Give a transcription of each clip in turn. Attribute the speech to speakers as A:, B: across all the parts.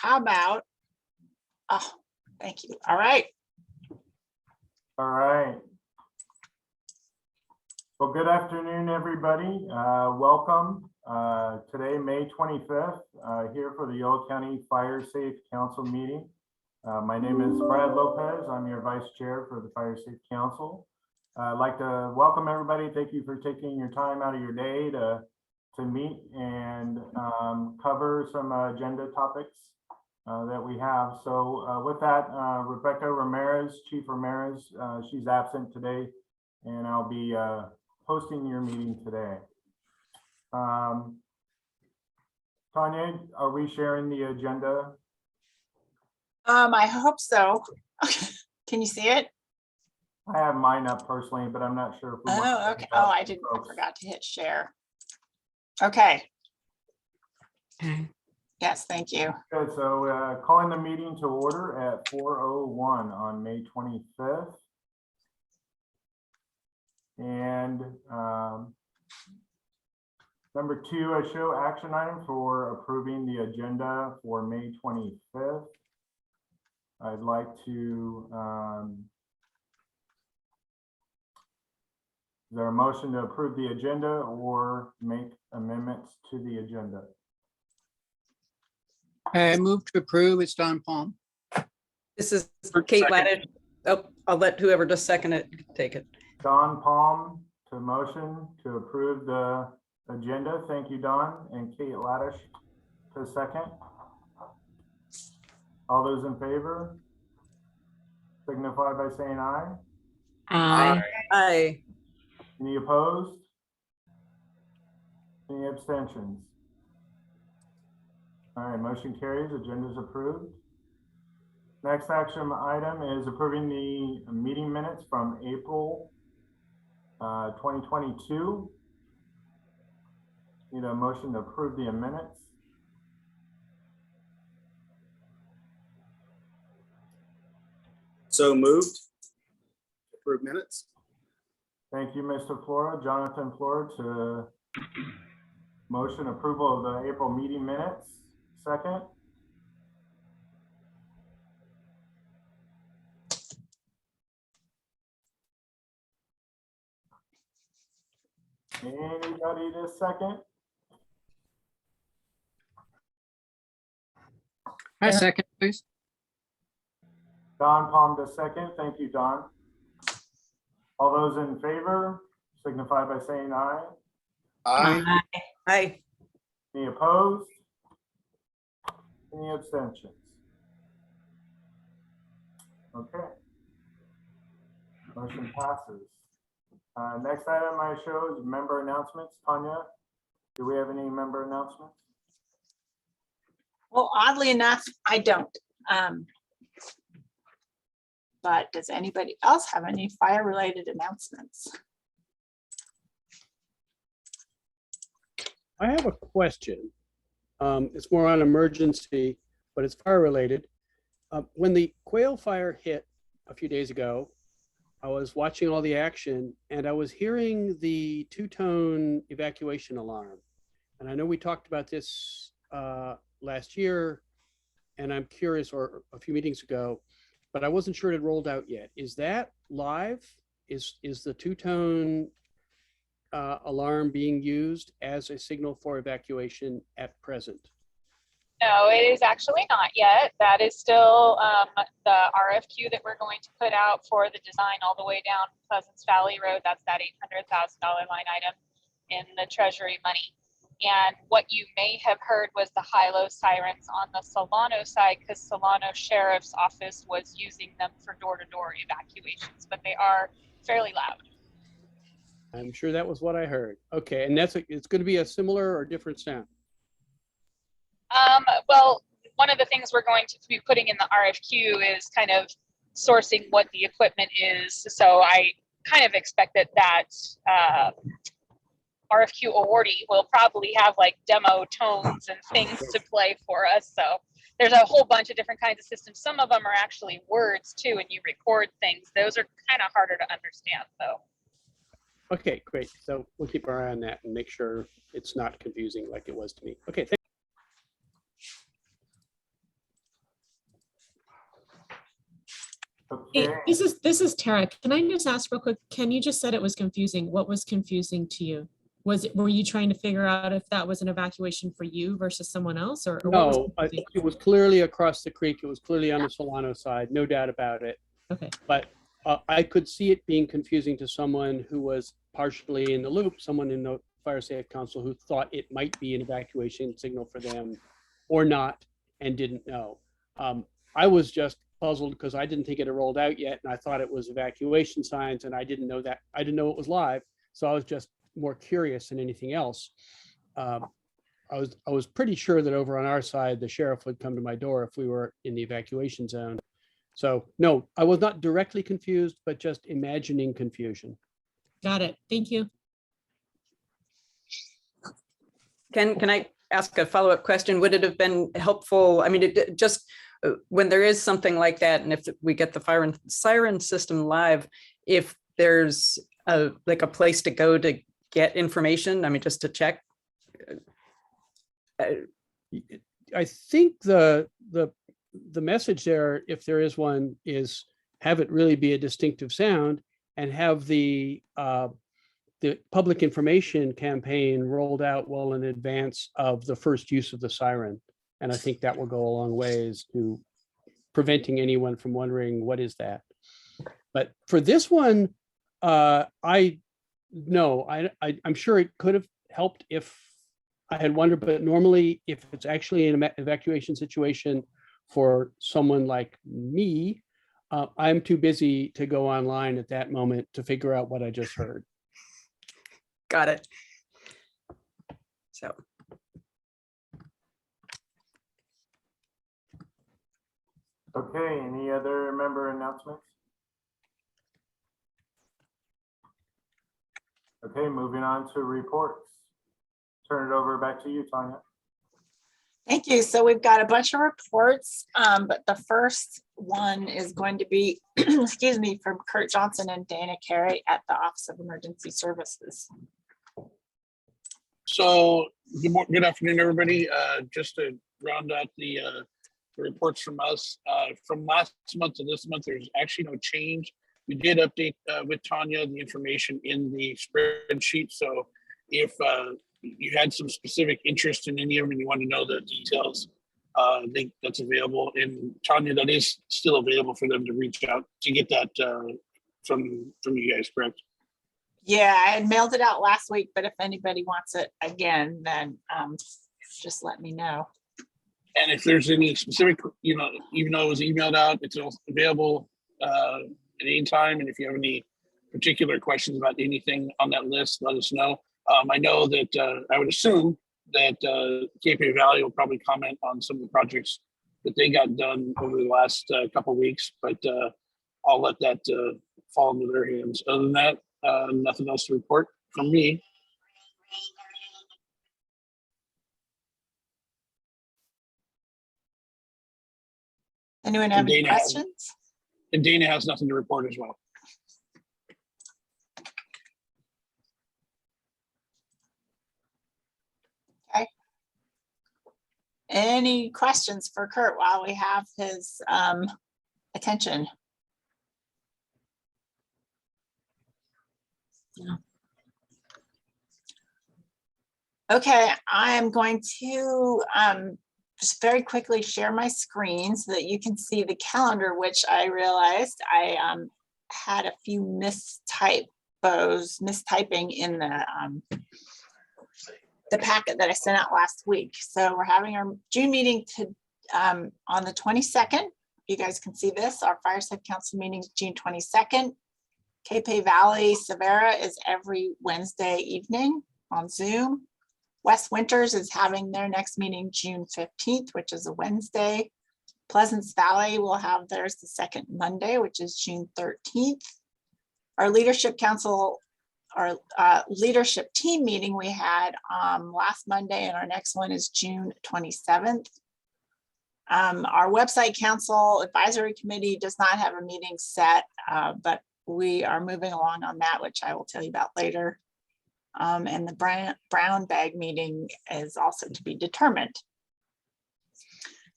A: how about, oh, thank you. All right.
B: All right. Well, good afternoon, everybody. Welcome. Today, May 25th, here for the Yolo County Fire Safe Council meeting. My name is Brad Lopez. I'm your Vice Chair for the Fire Safe Council. I'd like to welcome everybody. Thank you for taking your time out of your day to meet and cover some agenda topics that we have. So with that, Rebecca Ramirez, Chief Ramirez, she's absent today, and I'll be hosting your meeting today. Tanya, are we sharing the agenda?
A: I hope so. Can you see it?
B: I have mine up personally, but I'm not sure if we want
A: Oh,
B: to
A: okay. Oh, I didn't. I forgot to hit share. Okay. Yes, thank you.
B: Good. So calling the meeting to order at 4:01 on May 25th. And number 2, I show action item for approving the agenda for May 25th. I'd like to, is there a motion to approve the agenda or make amendments to the agenda?
C: I move to approve. It's Don Palm.
D: This is Kate Laddish. Oh, I'll let whoever just second it take it.
B: Don Palm to motion to approve the agenda. Thank you, Don. And Kate Laddish to second. All those in favor signify by saying aye.
C: Aye.
D: Aye.
B: Any opposed? Any abstentions? All right, motion carries. Agenda is approved. Next action item is approving the meeting minutes from April 2022. Need a motion to approve the minutes.
E: So moved. Approved minutes.
B: Thank you, Mr. Flora. Jonathan Flora to motion approval of the April meeting minutes. Second. Anybody to second?
C: I second, please.
B: Don Palm to second. Thank you, Don. All those in favor signify by saying aye.
E: Aye.
D: Aye.
B: Any opposed? Any abstentions? Okay. Motion passes. Next item I show is member announcements. Tanya, do we have any member announcements?
A: Well, oddly enough, I don't. But does anybody else have any fire-related announcements?
F: I have a question. It's more on emergency, but it's fire related. When the quail fire hit a few days ago, I was watching all the action and I was hearing the two-tone evacuation alarm. And I know we talked about this last year, and I'm curious, or a few meetings ago, but I wasn't sure it had rolled out yet. Is that live? Is the two-tone alarm being used as a signal for evacuation at present?
G: No, it is actually not yet. That is still the RFQ that we're going to put out for the design all the way down Pleasants Valley Road. That's that $800,000 line item in the Treasury money. And what you may have heard was the high-low sirens on the Solano side, because Solano Sheriff's Office was using them for door-to-door evacuations, but they are fairly loud.
F: I'm sure that was what I heard. Okay, and it's going to be a similar or different sound?
G: Well, one of the things we're going to be putting in the RFQ is kind of sourcing what the equipment is. So I kind of expect that RFQ awardee will probably have like demo tones and things to play for us. So there's a whole bunch of different kinds of systems. Some of them are actually words too, and you record things. Those are kind of harder to understand though.
F: Okay, great. So we'll keep our eye on that and make sure it's not confusing like it was to me. Okay,
B: Okay,
H: This is Tara. Can I just ask real quick? Ken, you just said it was confusing. What was confusing to you? Were you trying to figure out if that was an evacuation for you versus someone else, or what was
F: No,
H: confusing?
F: it was clearly across the creek. It was clearly on the Solano side, no doubt about it.
H: Okay,
F: But I could see it being confusing to someone who was partially in the loop, someone in the Fire Safe Council who thought it might be an evacuation signal for them or not and didn't know. I was just puzzled because I didn't think it had rolled out yet, and I thought it was evacuation signs, and I didn't know that. I didn't know it was live, so I was just more curious than anything else. I was pretty sure that over on our side, the sheriff would come to my door if we were in the evacuation zone. So no, I was not directly confused, but just imagining confusion.
H: got it. Thank you.
D: Can I ask a follow-up question? Would it have been helpful? I mean, it just when there is something like that, and if we get the fire and siren system live, if there's like a place to go to get information, I mean, just to check.
F: I think the message there, if there is one, is have it really be a distinctive sound and have the public information campaign rolled out well in advance of the first use of the siren. And I think that will go a long ways to preventing anyone from wondering, what is that? But for this one, I'm sure it could have helped if I had wondered, but normally if it's actually an evacuation situation for someone like me, I'm too busy to go online at that moment to figure out what I just heard.
D: Got it. So.
B: okay, any other member announcements? Okay, moving on to reports. Turn it over back to you, Tanya.
A: Thank you. So we've got a bunch of reports, but the first one is going to be, excuse me, from Kurt Johnson and Dana Carey at the Office of Emergency Services.
E: So good afternoon, everybody. Just to round out the reports from us from last month to this month, there's actually no change. We did update with Tanya the information in the spreadsheet. So if you had some specific interest in any of them and you want to know the details, I think that's available. And Tanya, that is still available for them to reach out to get that from you guys, correct?
A: Yeah, I had mailed it out last week, but if anybody wants it again, then just let me know.
E: And if there's any specific, even though it was emailed out, it's available at any time. And if you have any particular questions about anything on that list, let us know. I know that I would assume that KP Valley will probably comment on some of the projects that they got done over the last couple of weeks, but I'll let that fall into their hands. Other than that, nothing else to report from me.
A: Anyone have any
E: Dana has-
A: questions?
E: And Dana has nothing to report as well.
A: Any questions for Kurt while we have his attention? No. Okay, I'm going to just very quickly share my screen so that you can see the calendar, which I realized I had a few mistyping in the packet that I sent out last week. So we're having our June meeting on the 22nd. You guys can see this. Our Fire Safe Council meeting is June 22nd. KP Valley Severa is every Wednesday evening on Zoom. West Winters is having their next meeting June 15th, which is a Wednesday. Pleasance Valley will have theirs the second Monday, which is June 13th. Our Leadership Council, our leadership team meeting we had last Monday, and our next one is June 27th. Our website council advisory committee does not have a meeting set, but we are moving along on that, which I will tell you about later. And the brown bag meeting is also to be determined.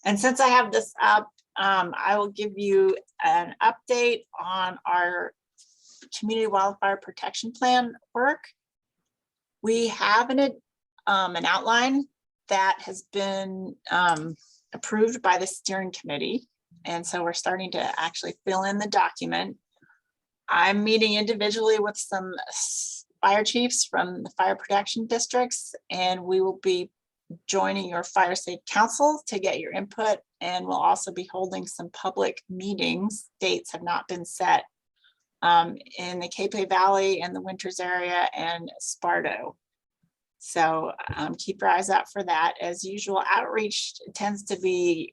A: And since I have this up, I will give you an update on our community wildfire protection plan work. We have an outline that has been approved by the steering committee. And so we're starting to actually fill in the document. I'm meeting individually with some fire chiefs from the fire protection districts, and we will be joining your fire safe council to get your input. And we'll also be holding some public meetings. Dates have not been set in the Capay Valley and the Winters area and Sparto. So keep your eyes out for that. As usual, outreach tends to be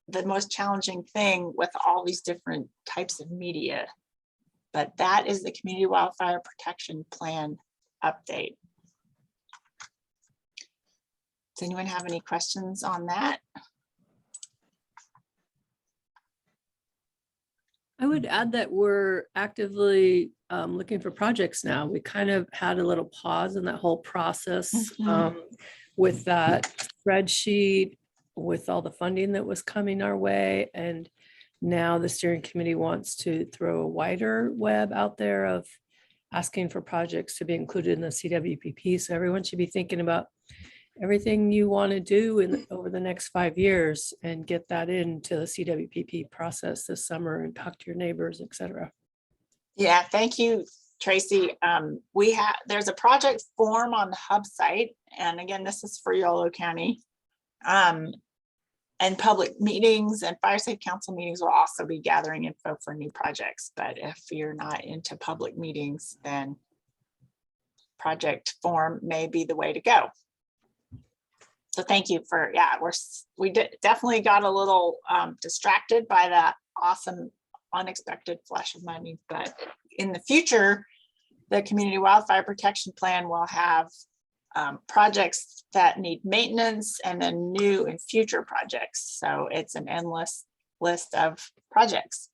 A: the most challenging thing with all these different types of media. But that is the Community Wildfire Protection Plan update. Does anyone have any questions on that?
I: I would add that we're actively looking for projects now. We kind of had a little pause in that whole process with that spreadsheet, with all the funding that was coming our way. And now the steering committee wants to throw a wider web out there of asking for projects to be included in the CWPP. So everyone should be thinking about everything you want to do over the next 5 years and get that into the CWPP process this summer and talk to your neighbors, et cetera.
A: Yeah, thank you, Tracy. There's a project form on the hub site. And again, this is for Yolo County. And public meetings and fire safe council meetings will also be gathering info for new projects. But if you're not into public meetings, then project form may be the way to go. So thank you for, we definitely got a little distracted by that awesome unexpected flush of money. But in the future, the Community Wildfire Protection Plan will have projects that need maintenance and then new and future projects. So it's an endless list of projects.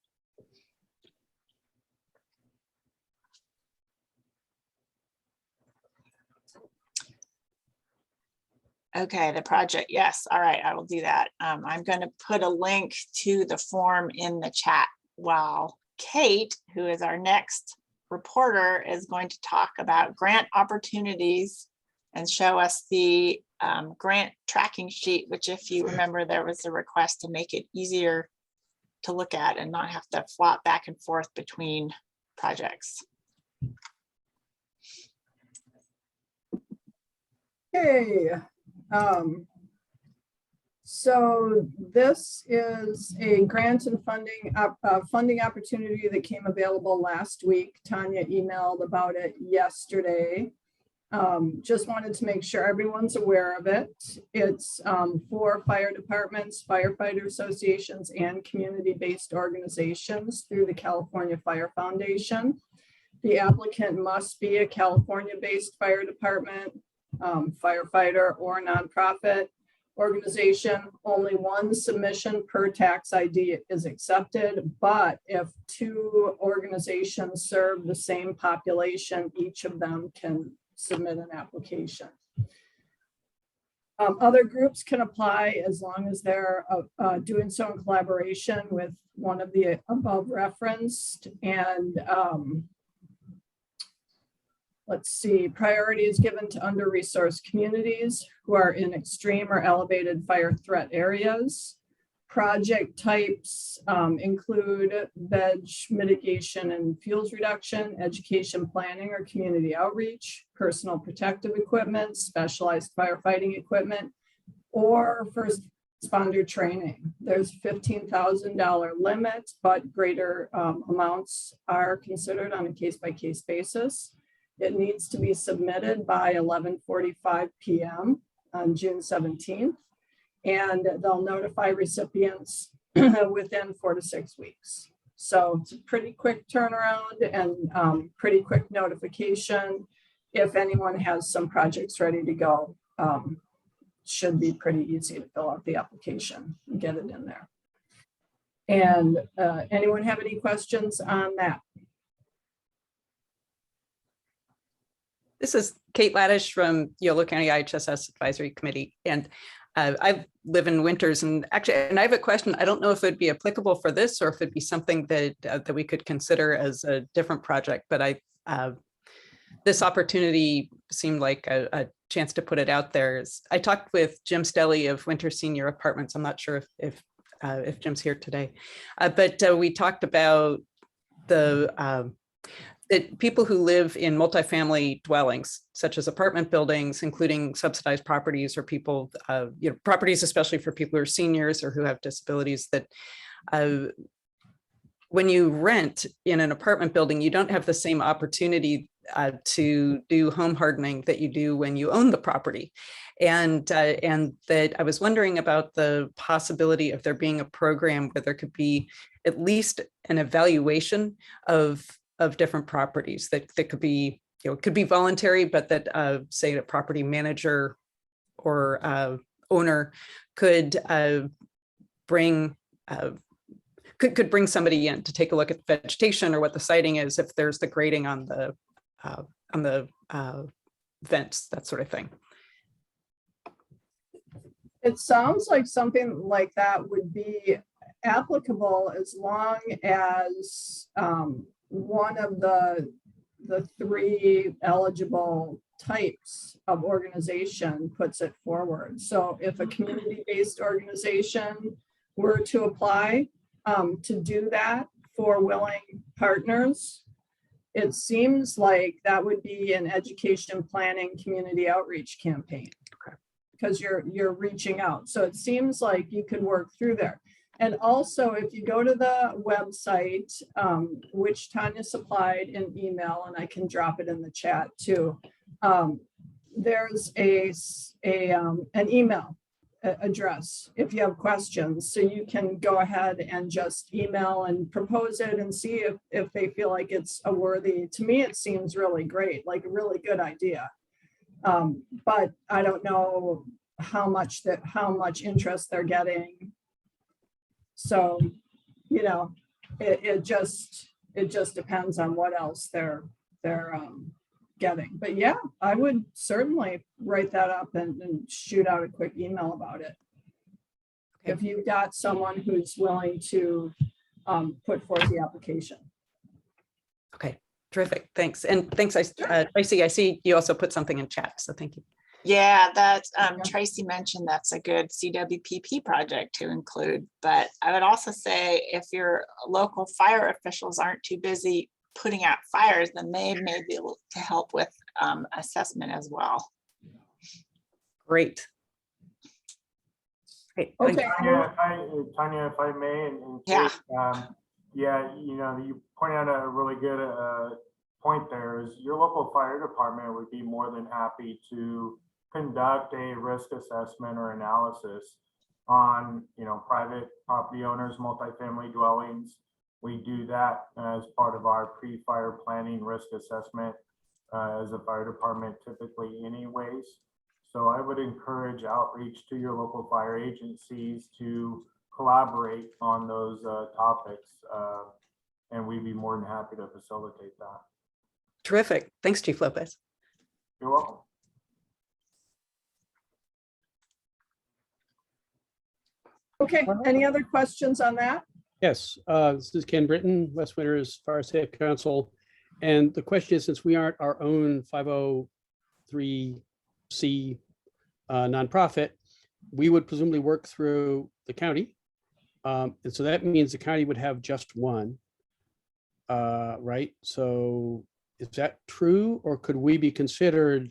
A: Okay, the project, yes, all right, I will do that. I'm going to put a link to the form in the chat while Kate, who is our next reporter, is going to talk about grant opportunities and show us the grant tracking sheet, which, if you remember, there was a request to make it easier to look at and not have to flop back and forth between projects.
J: Okay. So this is a grant and funding opportunity that came available last week. Tanya emailed about it yesterday. Just wanted to make sure everyone's aware of it. It's for fire departments, firefighter associations, and community-based organizations through the California Fire Foundation. The applicant must be a California-based fire department, firefighter, or nonprofit organization. Only one submission per tax ID is accepted, but if two organizations serve the same population, each of them can submit an application. Other groups can apply as long as they're doing so in collaboration with one of the above referenced. And let's see, priority is given to under-resourced communities who are in extreme or elevated fire threat areas. Project types include veg mitigation and fuels reduction, education planning or community outreach, personal protective equipment, specialized firefighting equipment, or first responder training. There's $15,000 limit, but greater amounts are considered on a case-by-case basis. It needs to be submitted by 11:45 p.m. on June 17th. And they'll notify recipients within 4 to 6 weeks. So it's a pretty quick turnaround and pretty quick notification. If anyone has some projects ready to go, should be pretty easy to fill out the application and get it in there. And anyone have any questions on that?
D: This is Kate Laddish from Yolo County IHSS Advisory Committee. And I live in Winters, and actually, and I have a question. I don't know if it'd be applicable for this or if it'd be something that that we could consider as a different project. But this opportunity seemed like a chance to put it out there. I talked with Jim Stelly of Winter Senior Apartments. I'm not sure if Jim's here today, but we talked about the people who live in multifamily dwellings, such as apartment buildings, including subsidized properties or people, properties, especially for people who are seniors or who have disabilities, that when you rent in an apartment building, you don't have the same opportunity to do home hardening that you do when you own the property. And that I was wondering about the possibility of there being a program where there could be at least an evaluation of different properties that could be, could be voluntary, but that say a property manager or owner could bring could bring somebody in to take a look at the vegetation or what the siting is, if there's the grading on the vents, that sort of thing.
J: It sounds like something like that would be applicable as long as one of the three eligible types of organization puts it forward. So if a community-based organization were to apply to do that for willing partners, it seems like that would be an education planning community outreach campaign.
D: Okay.
J: Because you're reaching out. So it seems like you could work through there. And also, if you go to the website, which Tanya supplied in email, and I can drop it in the chat too, there's an email address if you have questions. So you can go ahead and just email and propose it and see if they feel like it's a worthy, to me, it seems really great, like a really good idea. But I don't know how much interest they're getting. So, it just depends on what else they're getting. But yeah, I would certainly write that up and shoot out a quick email about it. Okay. If you've got someone who's willing to put forth the application.
D: Okay, terrific. Thanks. And thanks, Tracy, I see you also put something in chat, so thank you.
A: Yeah, that's Tracy mentioned that's a good CWPP project to include. But I would also say if your local fire officials aren't too busy putting out fires, then they may be able to help with assessment as well.
D: Great.
B: Okay. Tanya, if I may, you point out a really good point there is your local fire department would be more than happy to conduct a risk assessment or analysis on, private property owners, multifamily dwellings. We do that as part of our pre-fire planning risk assessment as a fire department typically anyways. So I would encourage outreach to your local fire agencies to collaborate on those topics, and we'd be more than happy to facilitate that.
D: Terrific. Thanks, Chief Lopez.
B: You're welcome.
J: Okay, any other questions on that?
F: Yes, this is Ken Britton, West Winters Fire Safe Council. And the question is, since we aren't our own 503c nonprofit, we would presumably work through the county. And so that means the county would have just one, right? So is that true? Or could we be considered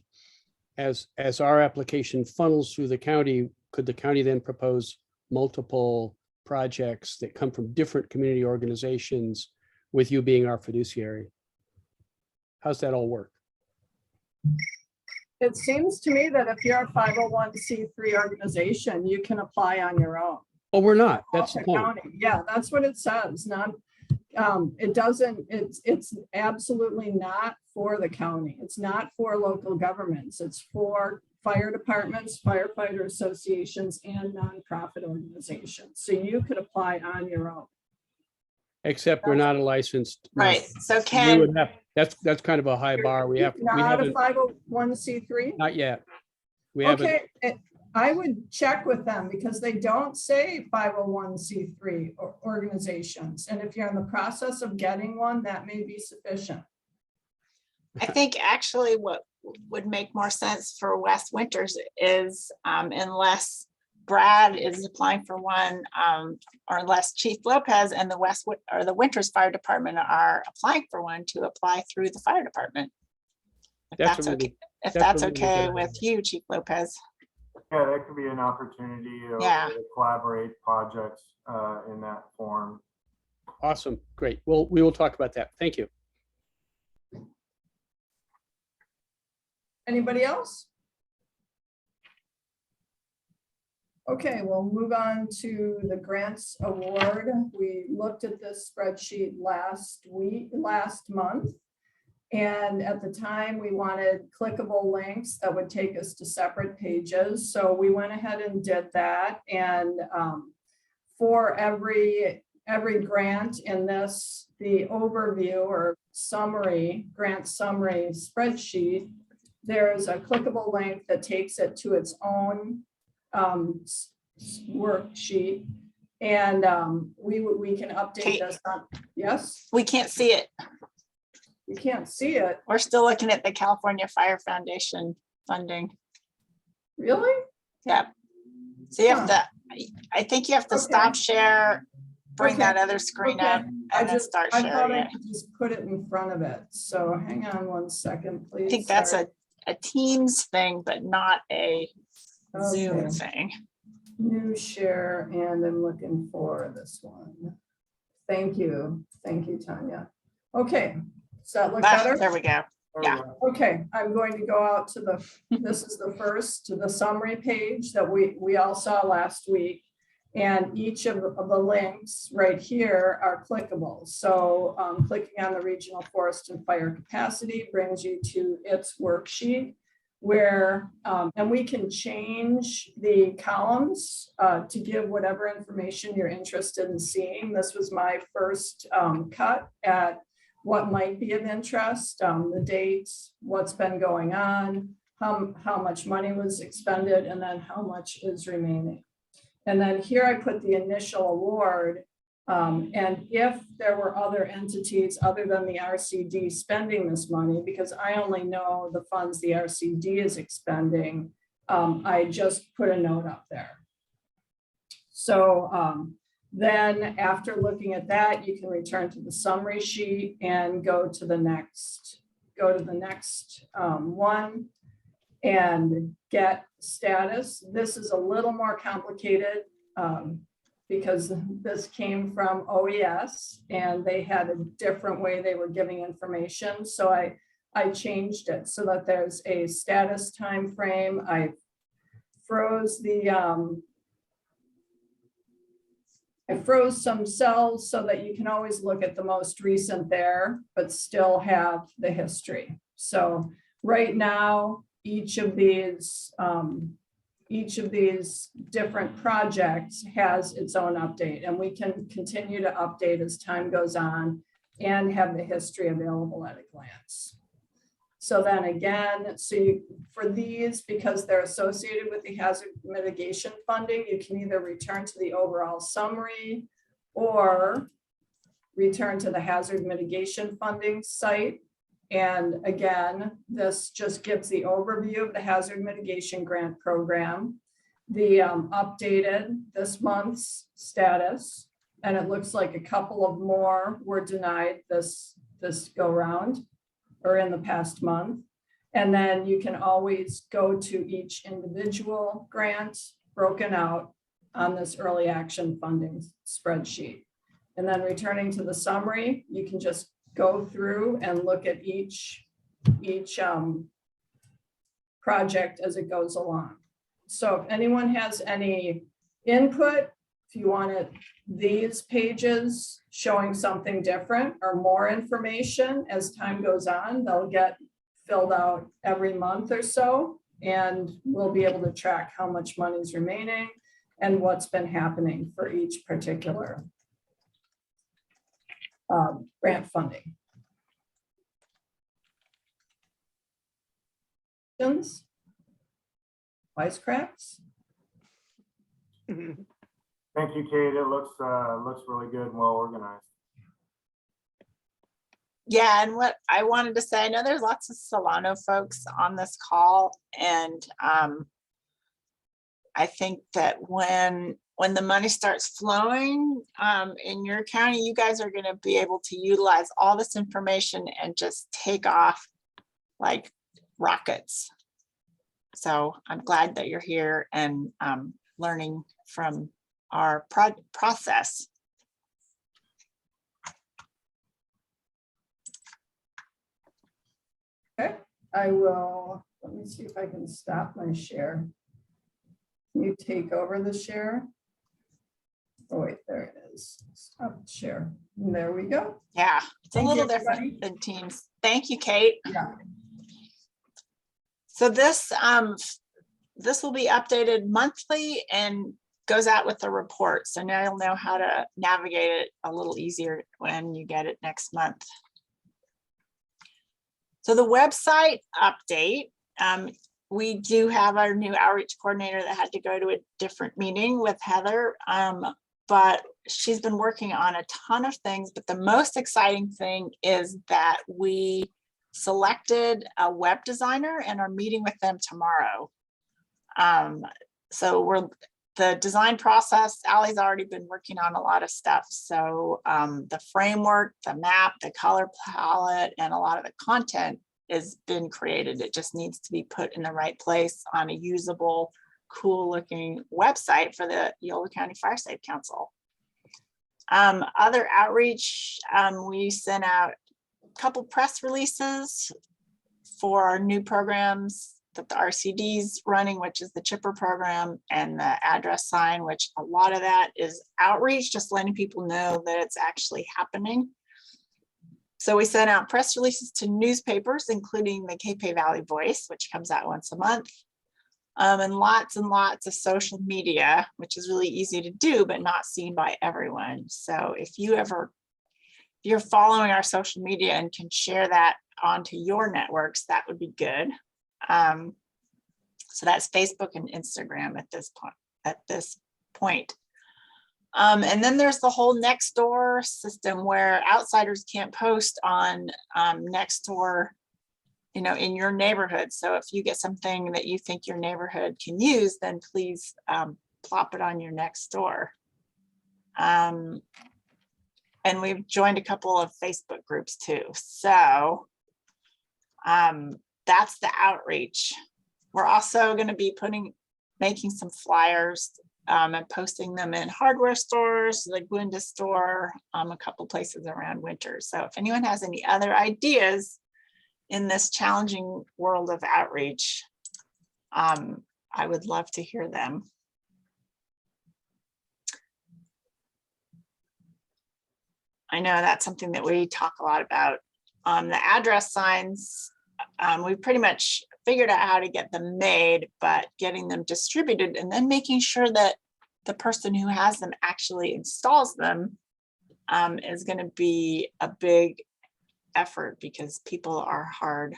F: as our application funnels through the county, could the county then propose multiple projects that come from different community organizations with you being our fiduciary? How's that all work?
J: It seems to me that if you're a 501c3 organization, you can apply on your own.
F: Oh, we're not. That's the point.
J: County. Yeah, that's what it says. It's absolutely not for the county. It's not for local governments. It's for fire departments, firefighter associations, and nonprofit organizations. So you could apply on your own.
F: Except we're not a licensed.
A: Right. So Ken,
F: that's kind of a high bar. We have
J: not a 501c3.
F: Not yet. We
J: okay.
F: haven't.
J: I would check with them because they don't say 501c3 organizations. And if you're in the process of getting one, that may be sufficient.
A: I think actually what would make more sense for West Winters is unless Brad is applying for one, or unless Chief Lopez and the Winters Fire Department are applying for one, to apply through the fire department. If
F: That's a
A: that's
F: really-
A: okay, if
F: that's a
A: that's
F: really good
A: okay
F: idea.
A: with you, Chief Lopez.
B: Yeah, that could be an opportunity
A: Yeah.
B: to collaborate projects in that form.
F: Awesome, great. Well, we will talk about that. Thank you.
J: Anybody else? Okay, we'll move on to the grants award. We looked at this spreadsheet last month. And at the time, we wanted clickable links that would take us to separate pages. So we went ahead and did that. And for every grant in this, the overview or summary, grant summary spreadsheet, there's a clickable link that takes it to its own worksheet. And we can update
A: Kate.
J: this on, yes,
A: We can't see it.
J: you can't see it.
A: We're still looking at the California Fire Foundation funding.
J: Really?
A: Yep. So you have
J: Huh.
A: to, I think you have to
J: Okay.
A: stop share, bring
J: Okay.
A: that other screen
J: Okay.
A: up, and then start
J: I thought
A: sharing
J: I
A: it.
J: could just put it in front of it. So hang on one second, please.
A: I think that's
J: Sorry.
A: a Teams thing, but not a Zoom
J: Okay.
A: thing.
J: New share, and I'm looking for this one. Thank you. Thank you, Tanya. Okay, does that look
A: Ah,
J: better?
A: there we go.
B: There we
A: Yeah.
B: go.
J: Okay, I'm going to go out to this is the first, to the summary page that we all saw last week. And each of the links right here are clickable. So clicking on the regional forest and fire capacity brings you to its worksheet where, and we can change the columns to give whatever information you're interested in seeing. This was my first cut at what might be of interest, the dates, what's been going on, how much money was expended, and then how much is remaining. And then here I put the initial award. And if there were other entities other than the RCD spending this money, because I only know the funds the RCD is expending, I just put a note up there. So then after looking at that, you can return to the summary sheet and go to the next one and get status. This is a little more complicated because this came from OES and they had a different way they were giving information. So I changed it so that there's a status time frame. I froze some cells so that you can always look at the most recent there, but still have the history. So right now, each of these different projects has its own update, and we can continue to update as time goes on and have the history available at a glance. So then again, for these, because they're associated with the hazard mitigation funding, you can either return to the overall summary or return to the hazard mitigation funding site. And again, this just gives the overview of the hazard mitigation grant program, the updated this month's status, and it looks like a couple of more were denied this go round or in the past month. And then you can always go to each individual grant broken out on this early action funding spreadsheet. And then returning to the summary, you can just go through and look at each project as it goes along. So if anyone has any input, if you wanted these pages showing something different or more information as time goes on, they'll get filled out every month or so, and we'll be able to track how much money is remaining and what's been happening for each particular grant funding. Questions? Wisecracks?
B: Thank you, Kate. It looks really good and well organized.
A: Yeah, and what I wanted to say, I know there's lots of Solano folks on this call, and I think that when the money starts flowing in your county, you guys are going to be able to utilize all this information and just take off like rockets. So I'm glad that you're here and learning from our process.
J: Okay, I will, let me see if I can stop my share. Can you take over the share? Oh wait, there it is. Stop share. And there we go.
A: Yeah, it's a
J: Thank you,
A: little
J: everybody.
A: different than Teams. Thank you, Kate.
J: Yeah.
A: So this will be updated monthly and goes out with the report. So now you'll know how to navigate it a little easier when you get it next month. So the website update, we do have our new outreach coordinator that had to go to a different meeting with Heather, but she's been working on a ton of things. But the most exciting thing is that we selected a web designer and are meeting with them tomorrow. So the design process, Allie's already been working on a lot of stuff. So the framework, the map, the color palette, and a lot of the content has been created. It just needs to be put in the right place on a usable, cool looking website for the Yolo County Fire Safe Council. Other outreach, we sent out a couple press releases for our new programs that the RCD's running, which is the chipper program, and the address sign, which a lot of that is outreach, just letting people know that it's actually happening. So we sent out press releases to newspapers, including the Cape Valley Voice, which comes out once a month, and lots of social media, which is really easy to do, but not seen by everyone. So if you're following our social media and can share that onto your networks, that would be good. So that's Facebook and Instagram at this point. And then there's the whole Nextdoor system where outsiders can't post on Nextdoor, in your neighborhood. So if you get something that you think your neighborhood can use, then please plop it on your Nextdoor. And we've joined a couple of Facebook groups too. So that's the outreach. We're also going to be making some flyers and posting them in hardware stores, like Gwenda store, a couple places around Winter. So if anyone has any other ideas in this challenging world of outreach, I would love to hear them. I know that's something that we talk a lot about. The address signs, we pretty much figured out how to get them made, but getting them distributed and then making sure that the person who has them actually installs them is going to be a big effort because people are hard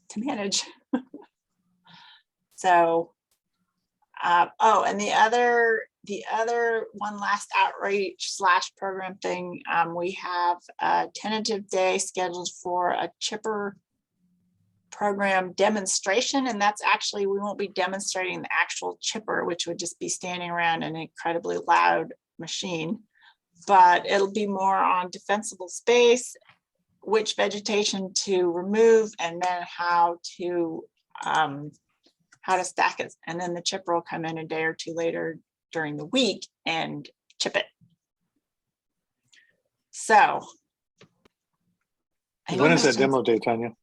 A: to manage. So, and the other one last outreach / program thing, we have a tentative day scheduled for a chipper program demonstration, and that's actually, we won't be demonstrating the actual chipper, which would just be standing around an incredibly loud machine, but it'll be more on defensible space, which vegetation to remove, and then how to stack it. And then the chipper will come in a day or two later during the week and chip it. So
K: when is that demo day, Tanya?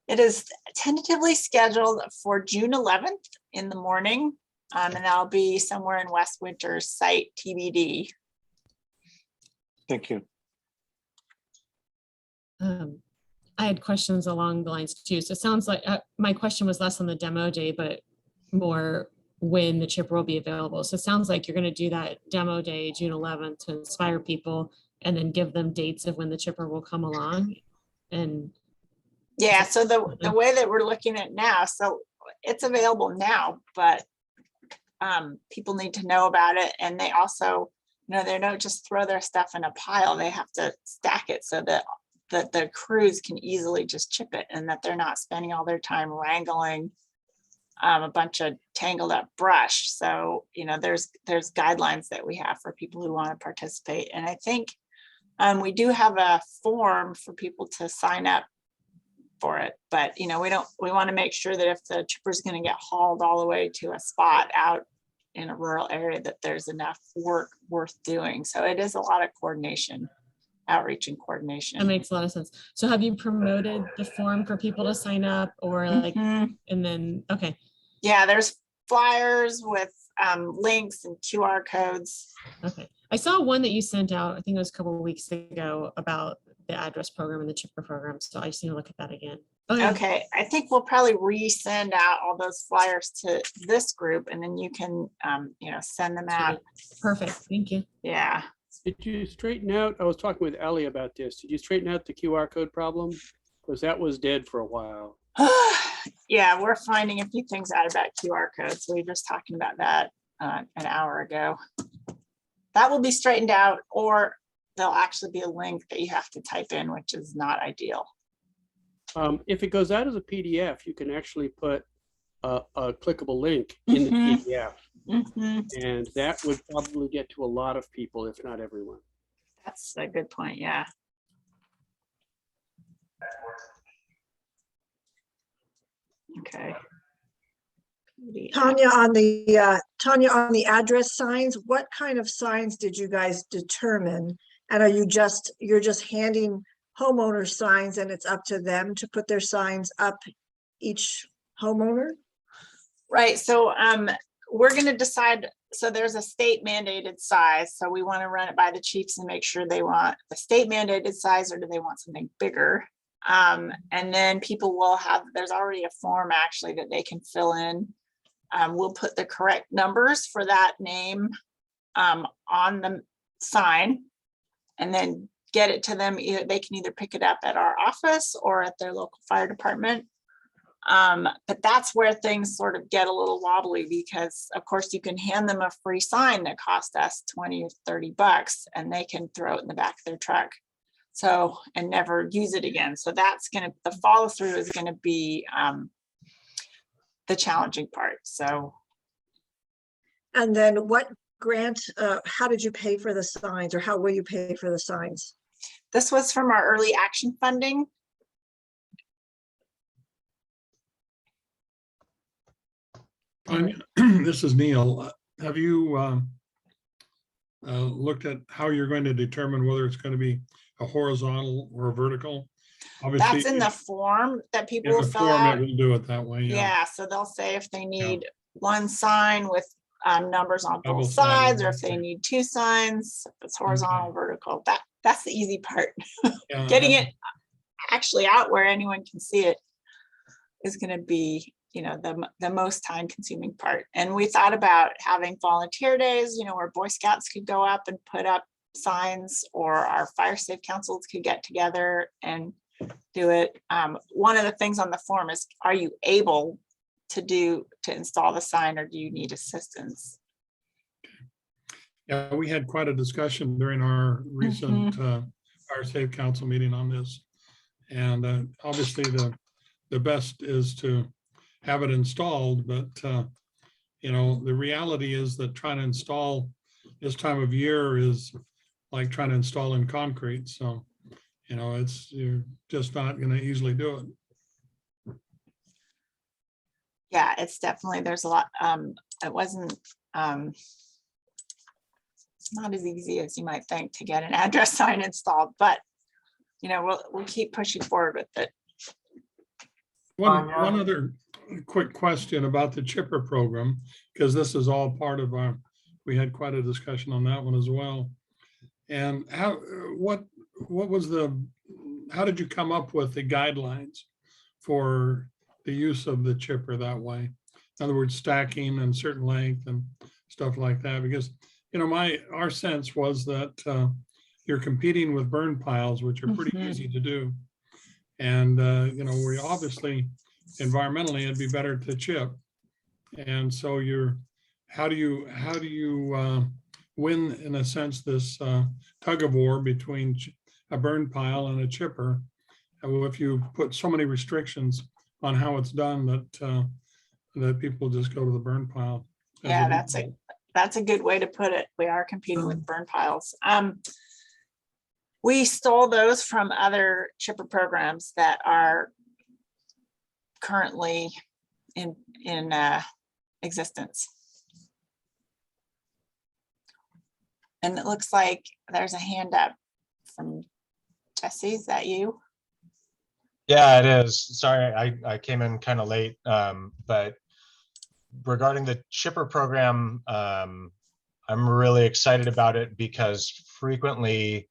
A: It is tentatively scheduled for June 11th in the morning, and that'll be somewhere in West Winter's site, TBD.
K: Thank you.
H: I had questions along the lines too. So it sounds like my question was less on the demo day, but more when the chipper will be available. So it sounds like you're going to do that demo day, June 11th, to inspire people and then give them dates of when the chipper will come along. And
A: yeah, so the way that we're looking at now, so it's available now, but people need to know about it. And they also, they don't just throw their stuff in a pile. They have to stack it so that the crews can easily just chip it, and that they're not spending all their time wrangling a bunch of tangled up brush. So, there's guidelines that we have for people who want to participate. And I think we do have a form for people to sign up for it, but we want to make sure that if the chipper is going to get hauled all the way to a spot out in a rural area, that there's enough work worth doing. So it is a lot of coordination, outreach and coordination.
H: That makes a lot of sense. So have you promoted the form for people to sign up, or like, and then, okay.
A: Yeah, there's flyers with links and QR codes.
H: Okay. I saw one that you sent out, I think it was a couple of weeks ago, about the address program and the chipper program. So I just need to look at that again.
A: Okay, I think we'll probably resend out all those flyers to this group, and then you can, send them out.
H: Perfect. Thank you.
A: Yeah.
F: Did you straighten out, I was talking with Ellie about this. Did you straighten out the QR code problem? Because that was dead for a while.
A: Yeah, we're finding a few things out about QR codes. So we were just talking about that an hour ago. That will be straightened out, or there'll actually be a link that you have to type in, which is not ideal.
F: If it goes out as a PDF, you can actually put a clickable link in the PDF. And that would probably get to a lot of people, if not everyone.
A: That's a good point. Yeah. Okay.
K: Tanya, on the address signs, what kind of signs did you guys determine? And are you're just handing homeowners signs, and it's up to them to put their signs up, each homeowner?
A: Right. So we're going to decide. So there's a state mandated size. So we want to run it by the chiefs and make sure they want the state mandated size, or do they want something bigger? And then people will have, there's already a form actually that they can fill in. We'll put the correct numbers for that name on the sign, and then get it to them. They can either pick it up at our office or at their local fire department. But that's where things sort of get a little wobbly, because of course you can hand them a free sign that cost us 20 or 30 bucks, and they can throw it in the back of their truck. So, and never use it again. So that's the follow through is going to be the challenging part. So.
K: And then what grant, how did you pay for the signs, or how will you pay for the signs?
A: This was from our early action funding.
L: This is Neil. Have you looked at how you're going to determine whether it's going to be a horizontal or a vertical? Obviously,
A: that's in the form that people will
L: the
A: fill
L: form
A: out.
L: it will do it that way.
A: Yeah, so they'll say if they need one sign with numbers on
L: Double
A: both
L: sign,
A: sides, or if they
L: okay.
A: need two signs, if it's horizontal, vertical. That's the easy part.
L: Yeah,
A: Getting it actually out where anyone can see it is going to be, the most time consuming part. And we thought about having volunteer days, where Boy Scouts could go up and put up signs, or our fire safe councils could get together and do it. One of the things on the form is, are you able to install the sign, or do you need assistance?
L: Yeah, we had quite a discussion during our recent fire safe council meeting on this. And obviously the best is to have it installed, but the reality is that trying to install this time of year is like trying to install in concrete. So, you're just not going to easily do it.
A: Yeah, it's definitely, there's a lot. It wasn't, it's not as easy as you might think to get an address sign installed, but we'll keep pushing forward with it.
L: One other quick question about the chipper program, because this is all part of we had quite a discussion on that one as well. And how did you come up with the guidelines for the use of the chipper that way? In other words, stacking and certain length and stuff like that, because our sense was that you're competing with burn piles, which are pretty easy to do. And, we obviously, environmentally, it'd be better to chip. And so you're how do you win, in a sense, this tug of war between a burn pile and a chipper? If you put so many restrictions on how it's done that people just go to the burn pile. as
A: Yeah,
L: default.
A: that's a good way to put it. We are competing with burn piles. We stole those from other chipper programs that are currently in existence. And it looks like there's a hand up from Jesse. Is that you?
M: Yeah, it is. Sorry, I came in kind of late, but regarding the chipper program, I'm really excited about it because frequently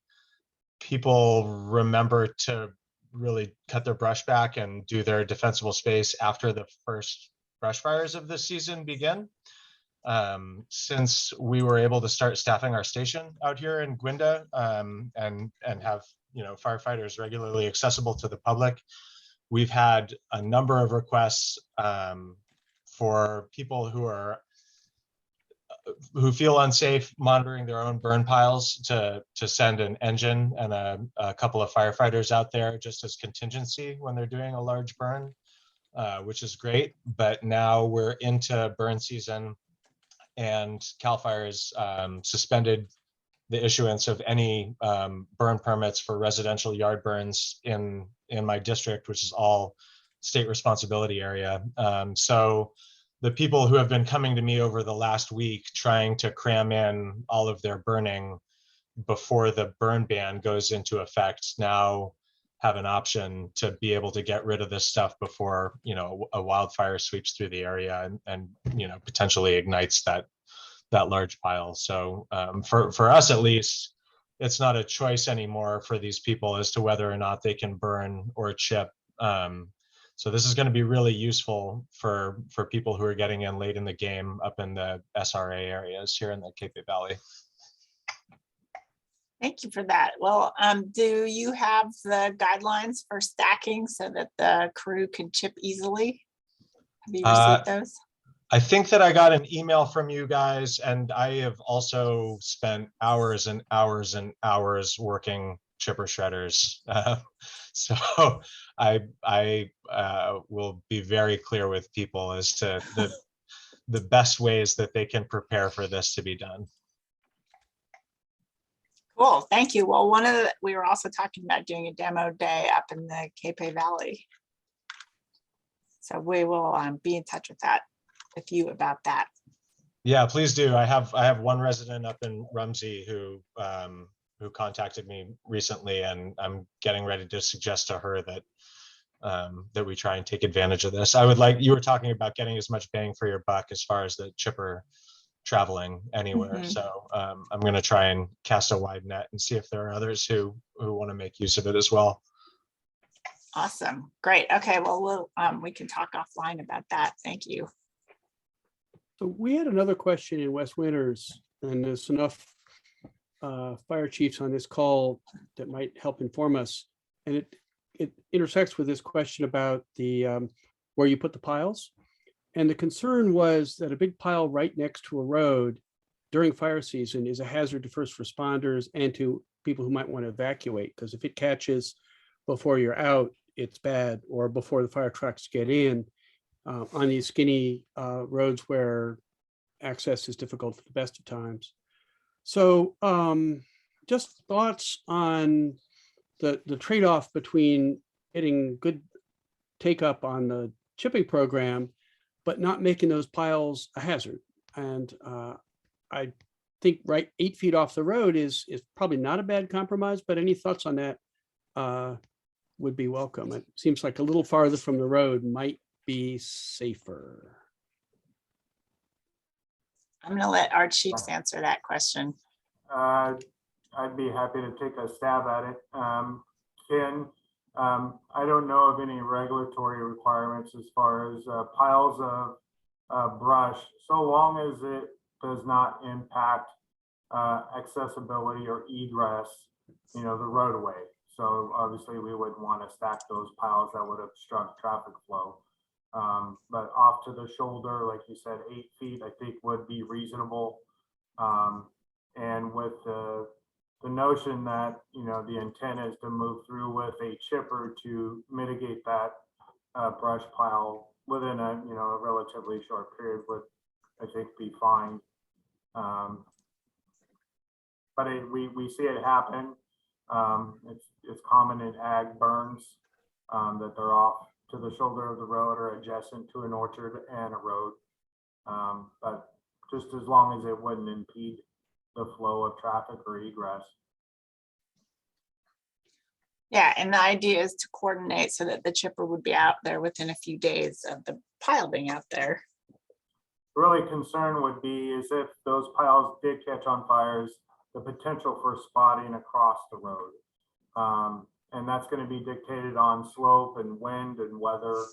M: people remember to really cut their brush back and do their defensible space after the first brush fires of the season begin. Since we were able to start staffing our station out here in Gwinda, and have firefighters regularly accessible to the public, we've had a number of requests for people who feel unsafe monitoring their own burn piles to send an engine and a couple of firefighters out there just as contingency when they're doing a large burn, which is great. But now we're into burn season, and CAL FIRE has suspended the issuance of any burn permits for residential yard burns in my district, which is all state responsibility area. So the people who have been coming to me over the last week trying to cram in all of their burning before the burn ban goes into effect now have an option to be able to get rid of this stuff before a wildfire sweeps through the area and potentially ignites that large pile. So for us at least, it's not a choice anymore for these people as to whether or not they can burn or chip. So this is going to be really useful for people who are getting in late in the game up in the SRA areas here in the Cape Valley.
A: Thank you for that. Well, do you have the guidelines for stacking so that the crew can chip easily? Have you received those?
M: I think that I got an email from you guys, and I have also spent hours and hours and hours working chipper shredders. So I will be very clear with people as to the best ways that they can prepare for this to be done.
A: Cool, thank you. Well, we were also talking about doing a demo day up in the Cape Valley. So we will be in touch with you about that.
M: Yeah, please do. I have one resident up in Rumsey who contacted me recently, and I'm getting ready to suggest to her that that we try and take advantage of this. You were talking about getting as much bang for your buck as far as the chipper traveling anywhere.
A: Mm-hmm.
M: So I'm going to try and cast a wide net and see if there are others who want to make use of it as well.
A: Awesome, great. Okay, well, we can talk offline about that. Thank you.
F: So we had another question in West Winters, and there's enough fire chiefs on this call that might help inform us. And it intersects with this question about the where you put the piles. And the concern was that a big pile right next to a road during fire season is a hazard to first responders and to people who might want to evacuate, because if it catches before you're out, it's bad, or before the fire trucks get in on these skinny roads where access is difficult at the best of times. So just thoughts on the trade-off between getting good take up on the chipping program, but not making those piles a hazard. And I think 8 feet off the road is probably not a bad compromise, but any thoughts on that would be welcome. It seems like a little farther from the road might be safer.
A: I'm going to let our chiefs answer that question.
B: I'd be happy to take a stab at it. Ken, I don't know of any regulatory requirements as far as piles of brush, so long as it does not impact accessibility or egress, the roadway. So obviously we wouldn't want to stack those piles that would obstruct traffic flow. But off to the shoulder, like you said, 8 feet, I think would be reasonable. And with the notion that, you know, the intent is to move through with a chipper to mitigate that brush pile within a, you know, a relatively short period would, I think, be fine. But we see it happen. It's common in ag burns that they're off to the shoulder of the road or adjacent to an orchard and a road. But just as long as it wouldn't impede the flow of traffic or egress.
A: Yeah, and the idea is to coordinate so that the chipper would be out there within a few days of the pile being out there.
B: Really concern would be is if those piles did catch on fires, the potential for spotting across the road. And that's going to be dictated on slope and wind and weather.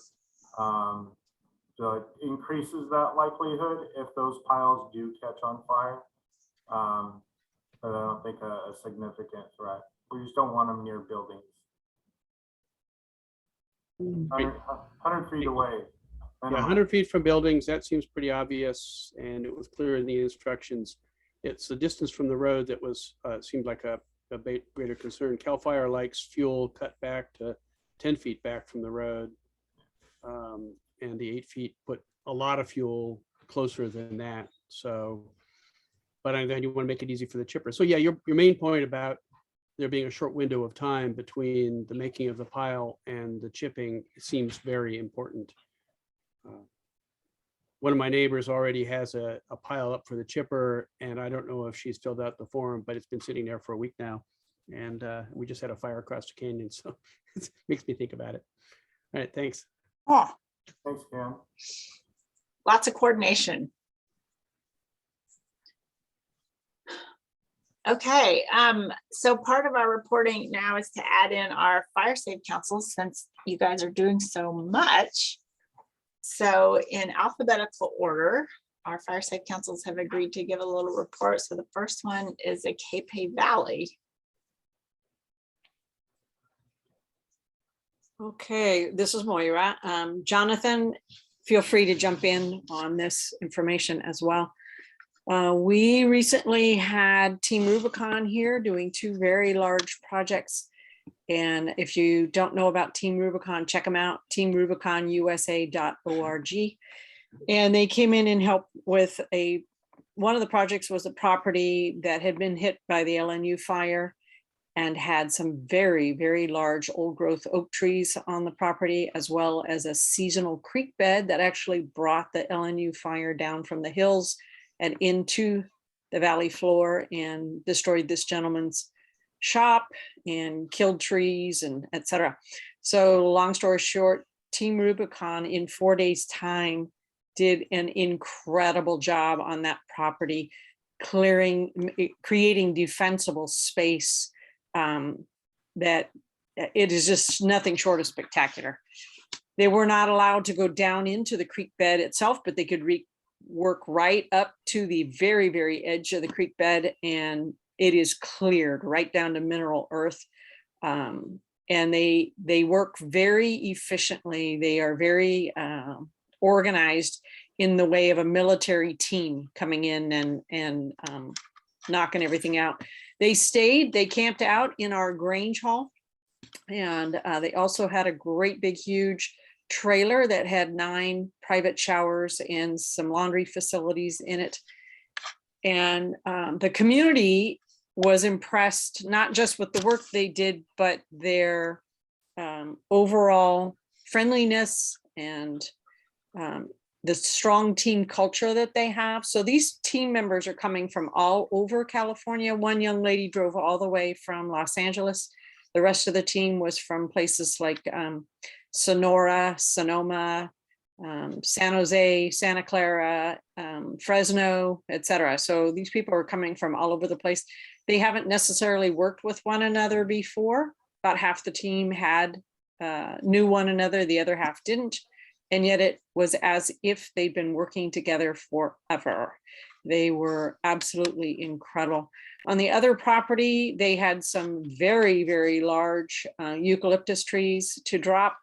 B: So it increases that likelihood if those piles do catch on fire. But I don't think a significant threat. We just don't want them near buildings. 100 feet away.
F: Yeah, 100 feet from buildings, that seems pretty obvious, and it was clear in the instructions. It's the distance from the road that was seemed like a greater concern. CAL FIRE likes fuel cut back to 10 feet back from the road, and the 8 feet put a lot of fuel closer than that. So, but then you want to make it easy for the chipper. So yeah, your main point about there being a short window of time between the making of the pile and the chipping seems very important. One of my neighbors already has a pile up for the chipper, and I don't know if she's filled out the form, but it's been sitting there for a week now. And we just had a fire across the canyon, so it makes me think about it. All right, thanks.
A: Oh,
B: Thanks, Ken.
A: lots of coordination. Okay, so part of our reporting now is to add in our fire safe councils since you guys are doing so much. So in alphabetical order, our fire safe councils have agreed to give a little report. So the first one is a Cape Valley.
D: Okay, this is Moira. Jonathan, feel free to jump in on this information as well. We recently had Team Rubicon here doing 2 very large projects. And if you don't know about Team Rubicon, check them out, teamrubiconusa.org. And they came in and helped with one of the projects was a property that had been hit by the LNU fire and had some very, very large old growth oak trees on the property, as well as a seasonal creek bed that actually brought the LNU fire down from the hills and into the valley floor and destroyed this gentleman's shop and killed trees and etc. So long story short, Team Rubicon in 4 days time did an incredible job on that property, creating defensible space that it is just nothing short of spectacular. They were not allowed to go down into the creek bed itself, but they could work right up to the very, very edge of the creek bed, and it is cleared right down to mineral earth. And they work very efficiently. They are very organized in the way of a military team coming in and knocking everything out. They camped out in our Grange Hall, and they also had a great big huge trailer that had 9 private showers and some laundry facilities in it. And the community was impressed, not just with the work they did, but their overall friendliness and the strong team culture that they have. So these team members are coming from all over California. One young lady drove all the way from Los Angeles. The rest of the team was from places like Sonora, Sonoma, San Jose, Santa Clara, Fresno, etc. So these people are coming from all over the place. They haven't necessarily worked with one another before. About half the team knew one another, the other half didn't. And yet it was as if they'd been working together forever. They were absolutely incredible. On the other property, they had some very, very large eucalyptus trees to drop.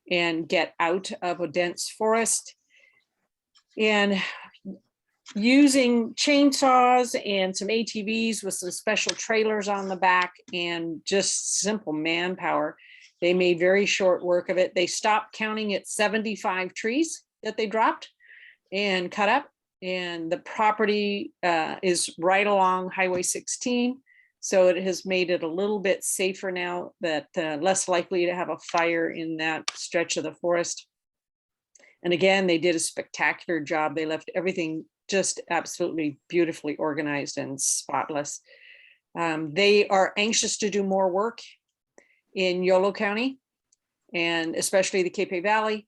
D: and get out of a dense forest. And using chainsaws and some ATVs with some special trailers on the back and just simple manpower, they made very short work of it. They stopped counting at 75 trees that they dropped and cut up. And the property is right along Highway 16. So it has made it a little bit safer now, that less likely to have a fire in that stretch of the forest. And again, they did a spectacular job. They left everything just absolutely beautifully organized and spotless. They are anxious to do more work in Yolo County, and especially the Capay Valley.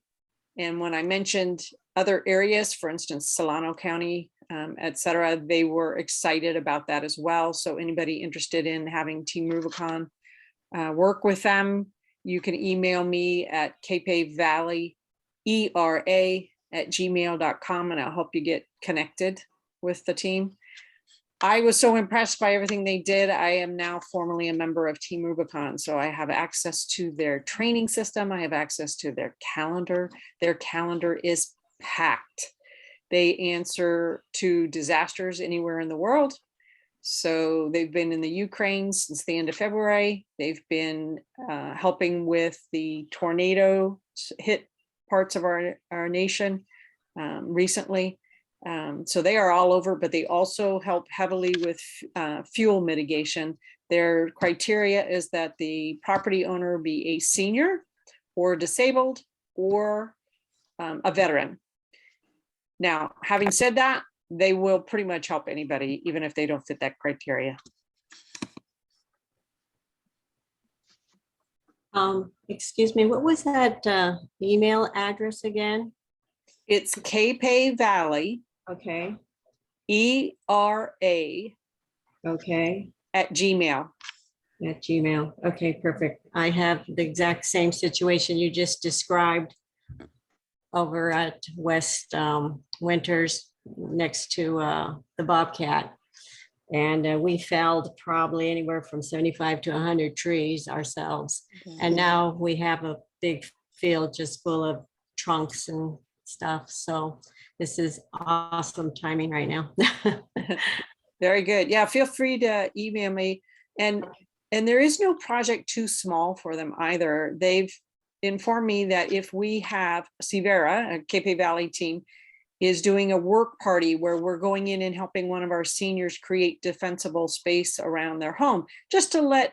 D: And when I mentioned other areas, for instance, Solano County, et cetera, they were excited about that as well. So anybody interested in having Team Rubicon work with them, you can email me at capayvalleyera@gmail.com, and I'll help you get connected with the team. I was so impressed by everything they did. I am now formally a member of Team Rubicon. So I have access to their training system. I have access to their calendar. Their calendar is packed. They answer to disasters anywhere in the world. So they've been in the Ukraine since the end of February. They've been helping with the tornado hit parts of our nation recently. So they are all over, but they also help heavily with fuel mitigation. Their criteria is that the property owner be a senior or disabled or a veteran. Now, having said that, they will pretty much help anybody, even if they don't fit that criteria.
N: Excuse me, what was that email address again?
D: It's Capay Valley.
N: Okay.
D: ERA.
N: Okay.
D: @gmail.
N: At Gmail. Okay, perfect. I have the exact same situation you just described over at West Winters next to the Bobcat. And we felled probably anywhere from 75 to 100 trees ourselves. And now we have a big field just full of trunks and stuff. So this is awesome timing right now.
D: Very good. Yeah, feel free to email me. And there is no project too small for them either. They've informed me that if we have Sivera, a Capay Valley team, is doing a work party where we're going in and helping one of our seniors create defensible space around their home, just to let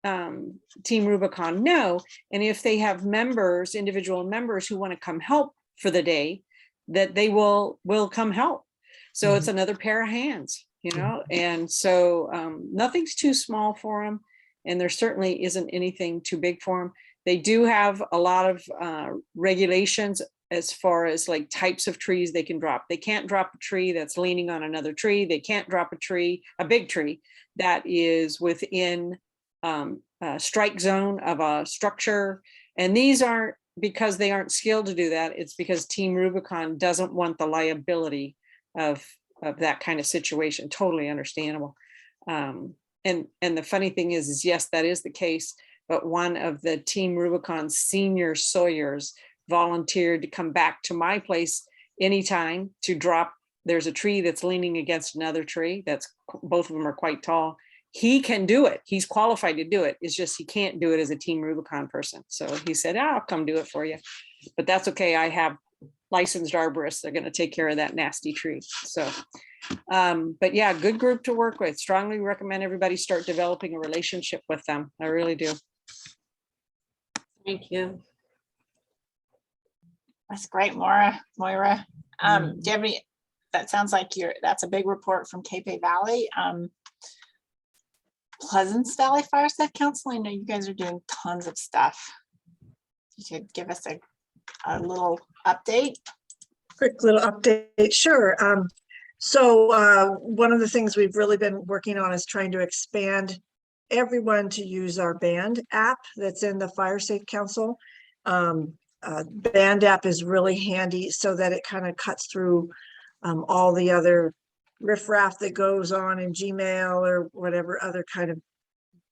D: Team Rubicon know. And if they have members, individual members who want to come help for the day, that they will come help. So it's another pair of hands, you know, and so nothing's too small for them. And there certainly isn't anything too big for them. They do have a lot of regulations as far as like types of trees they can drop. They can't drop a tree that's leaning on another tree. They can't drop a big tree that is within a strike zone of a structure. And these aren't because they aren't skilled to do that. It's because Team Rubicon doesn't want the liability of that kind of situation. Totally understandable. And the funny thing is yes, that is the case. But one of the Team Rubicon senior sawyers volunteered to come back to my place anytime to drop. There's a tree that's leaning against another tree. Both of them are quite tall. He can do it. He's qualified to do it. It's just he can't do it as a Team Rubicon person. So he said, I'll come do it for you. But that's okay. I have licensed arborists. They're going to take care of that nasty tree. So, but yeah, good group to work with. Strongly recommend everybody start developing a relationship with them. I really do.
N: Thank you.
A: That's great, Moira. Do you have any, that sounds like that's a big report from Capay Valley. Pleasance Valley Fire Safe Council. I know you guys are doing tons of stuff. You could give us a little update.
K: Quick little update, sure. So one of the things we've really been working on is trying to expand everyone to use our band app that's in the Fire Safe Council. Band app is really handy so that it kind of cuts through all the other riffraff that goes on in Gmail or whatever other kind of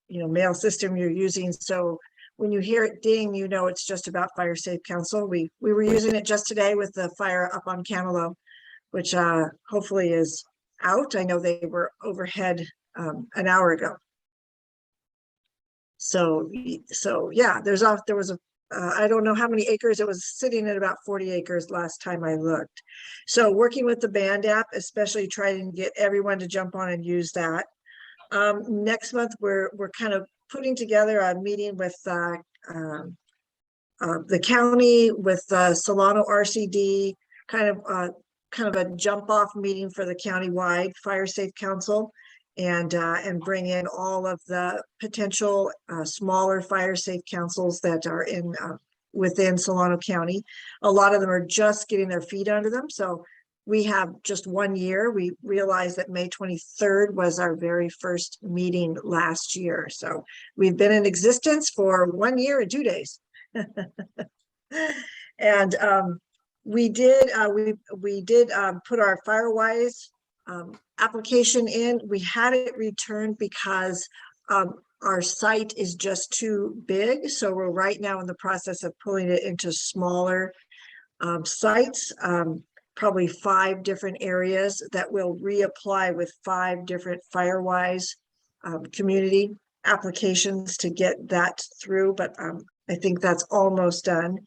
K: mail system you're using. So when you hear it ding, you know it's just about Fire Safe Council. We were using it just today with the fire up on Cantaloupe, which hopefully is out. I know they were overhead an hour ago. So yeah, there was a I don't know how many acres. It was sitting at about 40 acres last time I looked. So working with the band app, especially trying to get everyone to jump on and use that. Next month, we're kind of putting together a meeting with the county, with Solano RCD, kind of a jump off meeting for the countywide Fire Safe Council, and bring in all of the potential smaller fire safe councils that are in within Solano County. A lot of them are just getting their feet under them. So we have just 1 year. We realized that May 23rd was our very first meeting last year. So we've been in existence for 1 year and 2 days. And we did put our Firewise application in. We had it returned because our site is just too big. So we're right now in the process of pulling it into smaller sites, probably 5 different areas that will reapply with 5 different Firewise community applications to get that through. But I think that's almost done.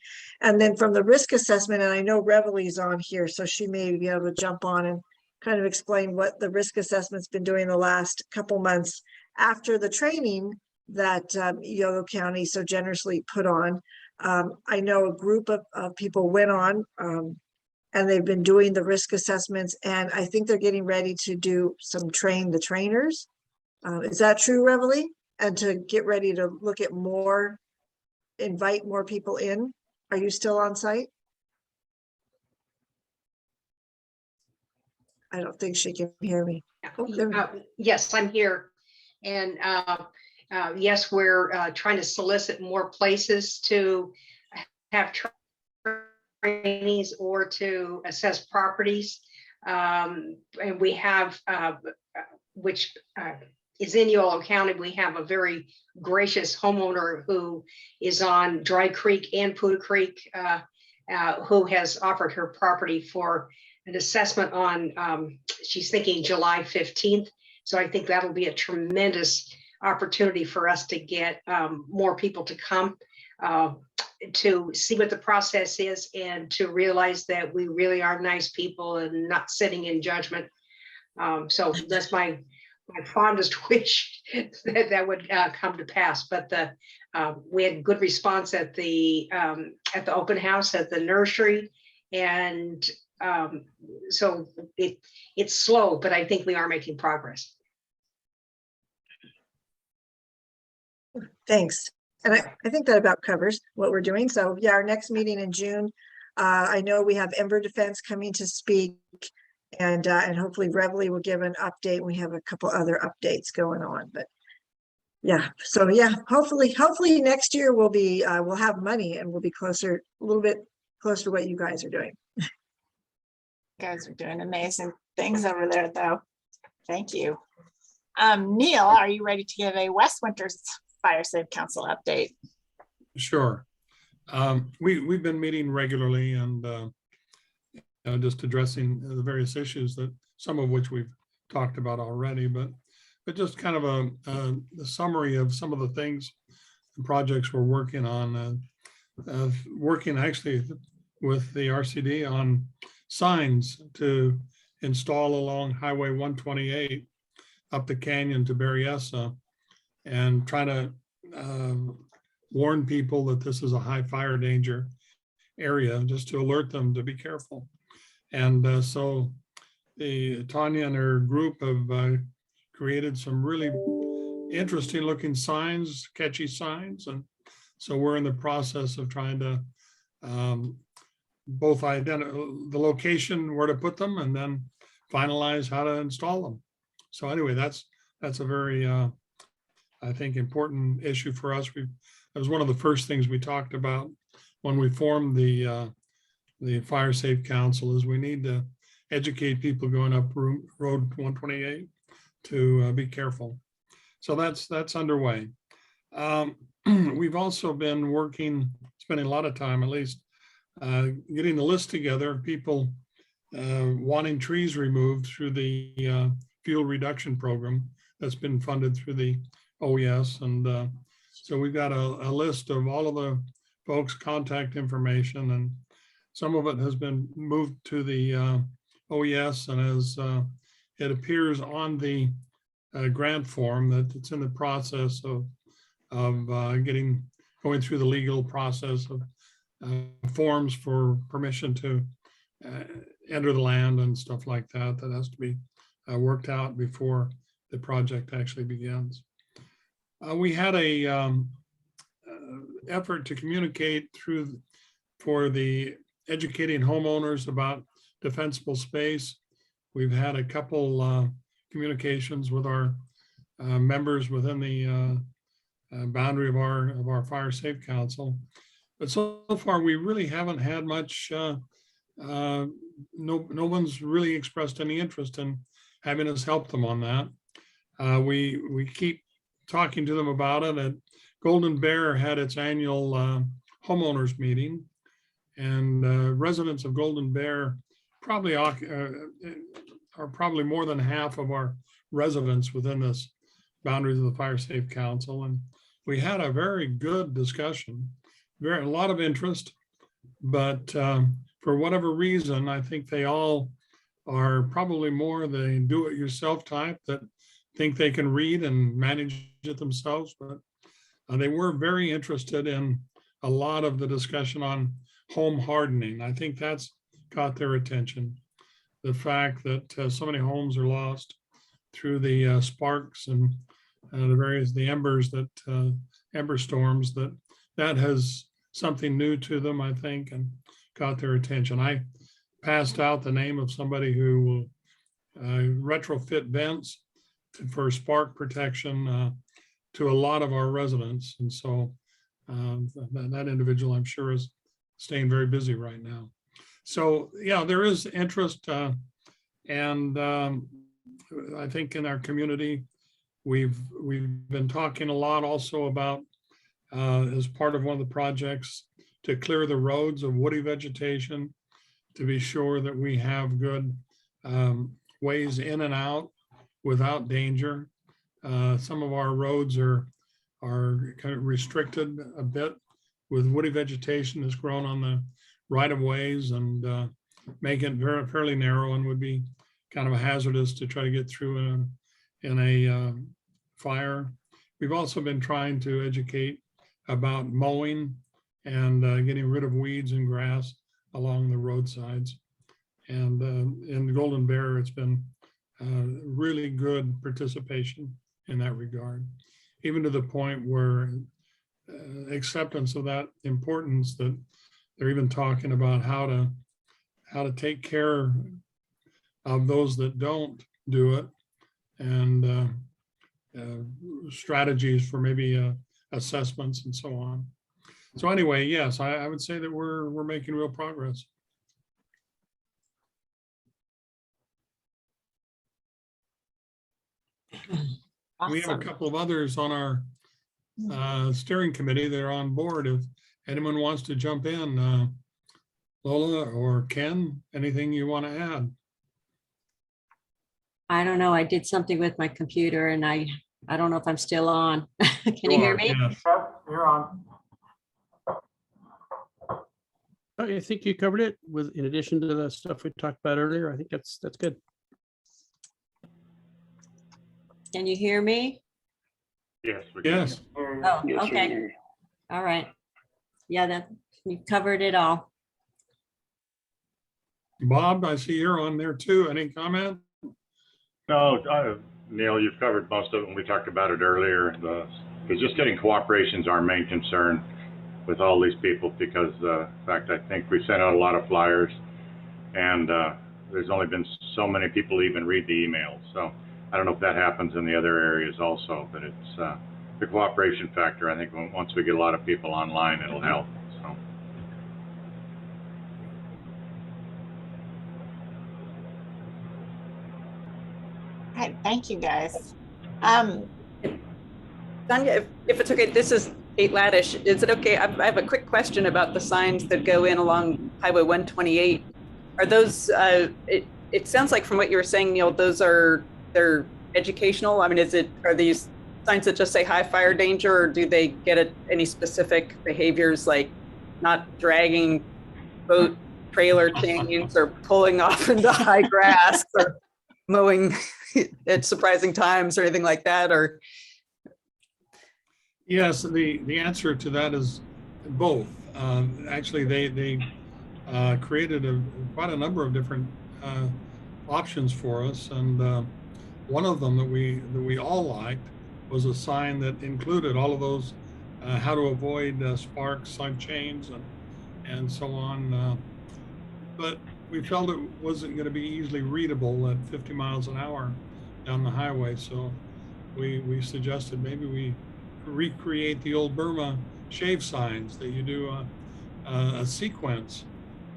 K: And then from the risk assessment, and I know Revelie's on here, so she may be able to jump on and kind of explain what the risk assessment's been doing the last couple months after the training that Yolo County so generously put on. I know a group of people went on and they've been doing the risk assessments, and I think they're getting ready to do some train the trainers. Is that true, Reveille? And to get ready to look at more, invite more people in. Are you still on site? I don't think she can hear me.
O: Yes, I'm here. And yes, we're trying to solicit more places to have trainees or to assess properties. And we have, which is in Yolo County, we have a very gracious homeowner who is on Dry Creek and Poudre Creek, who has offered her property for an assessment on, she's thinking July 15th. So I think that'll be a tremendous opportunity for us to get more people to come to see what the process is and to realize that we really are nice people and not sitting in judgment. So that's my fondest wish that would come to pass. But we had good response at the open house at the nursery, and so it's slow, but I think we are making progress.
K: Thanks. And I think that about covers what we're doing. So yeah, our next meeting in June, I know we have Ember Defense coming to speak, and hopefully Reveille will give an update. We have a couple other updates going on, but yeah, so yeah, hopefully next year we'll have money and we'll be closer, a little bit closer to what you guys are doing.
A: You guys are doing amazing things over there, though. Thank you. Neil, are you ready to give a West Winters Fire Safe Council update?
L: Sure. We've been meeting regularly and just addressing the various issues that some of which we've talked about already, but just kind of a summary of some of the things and projects we're working on. Working actually with the RCD on signs to install along Highway 128 up the canyon to Berryessa, and trying to warn people that this is a high fire danger area, just to alert them to be careful. And so Tanya and her group have created some really interesting looking signs, catchy signs. And so we're in the process of trying to both identify the location where to put them and then finalize how to install them. So anyway, that's a very, I think, important issue for us. That was one of the first things we talked about when we formed the Fire Safe Council, is we need to educate people going up Road 128 to be careful. So that's underway. We've also been working, spending a lot of time, at least, getting the list together of people wanting trees removed through the fuel reduction program that's been funded through the OES. And so we've got a list of all of the folks' contact information, and some of it has been moved to the OES, and as it appears on the grant form, that it's in the process of going through the legal process of forms for permission to enter the land and stuff like that. That has to be worked out before the project actually begins. We had a effort to communicate for the educating homeowners about defensible space. We've had a couple communications with our members within the boundary of our Fire Safe Council. But so far, we really haven't had much, no one's really expressed any interest in having us help them on that. We keep talking to them about it. And Golden Bear had its annual homeowners meeting, and residents of Golden Bear probably are probably more than half of our residents within this boundaries of the Fire Safe Council. And we had a very good discussion, a lot of interest, but for whatever reason, I think they all are probably more the do-it-yourself type that think they can read and manage it themselves. But they were very interested in a lot of the discussion on home hardening. I think that's got their attention. The fact that so many homes are lost through the sparks and the embers ember storms, that has something new to them, I think, and got their attention. I passed out the name of somebody who will retrofit vents for spark protection to a lot of our residents. And so that individual, I'm sure, is staying very busy right now. So yeah, there is interest, and I think in our community, we've been talking a lot also about as part of one of the projects to clear the roads of woody vegetation, to be sure that we have good ways in and out without danger. Some of our roads are kind of restricted a bit with woody vegetation that's grown on the right of ways, and make it fairly narrow, and would be kind of hazardous to try to get through in a fire. We've also been trying to educate about mowing and getting rid of weeds and grass along the roadsides. And in Golden Bear, it's been really good participation in that regard, even to the point where acceptance of that importance that they're even talking about how to take care of those that don't do it, and strategies for maybe assessments and so on. So anyway, yes, I would say that we're making real progress.
A: Awesome.
L: We have a couple of others on our steering committee that are on board. If anyone wants to jump in, Lola or Ken, anything you want to add?
N: I don't know. I did something with my computer and I don't know if I'm still on. Can you hear me?
B: Yes, you're on.
F: I think you covered it in addition to the stuff we talked about earlier. I think that's good.
N: Can you hear me?
B: Yes.
L: Yes.
N: Oh, okay. All right. Yeah, you covered it all.
L: Bob, I see you're on there too. Any comment?
P: No, Neil, you've covered most of it. We talked about it earlier. Because just getting cooperation is our main concern with all these people, because in fact, I think we sent out a lot of flyers, and there's only been so many people even read the emails. So I don't know if that happens in the other areas also, but it's the cooperation factor. I think once we get a lot of people online, it'll help. So.
A: All right, thank you guys.
D: Tanya, if it's okay, this is Kate Laddish. Is it okay? I have a quick question about the signs that go in along Highway 128. Are those, it sounds like from what you were saying, Neil, they're educational. I mean, are these signs that just say high fire danger, or do they get at any specific behaviors like not dragging boat trailer chains or pulling off into high grass or mowing at surprising times or anything like that? Or
L: Yes, the answer to that is both. Actually, they created quite a number of different options for us, and one of them that we all liked was a sign that included all of those how to avoid sparks on chains and so on. But we felt it wasn't going to be easily readable at 50 miles an hour down the highway, so we suggested maybe we recreate the old Burma shave signs that you do a sequence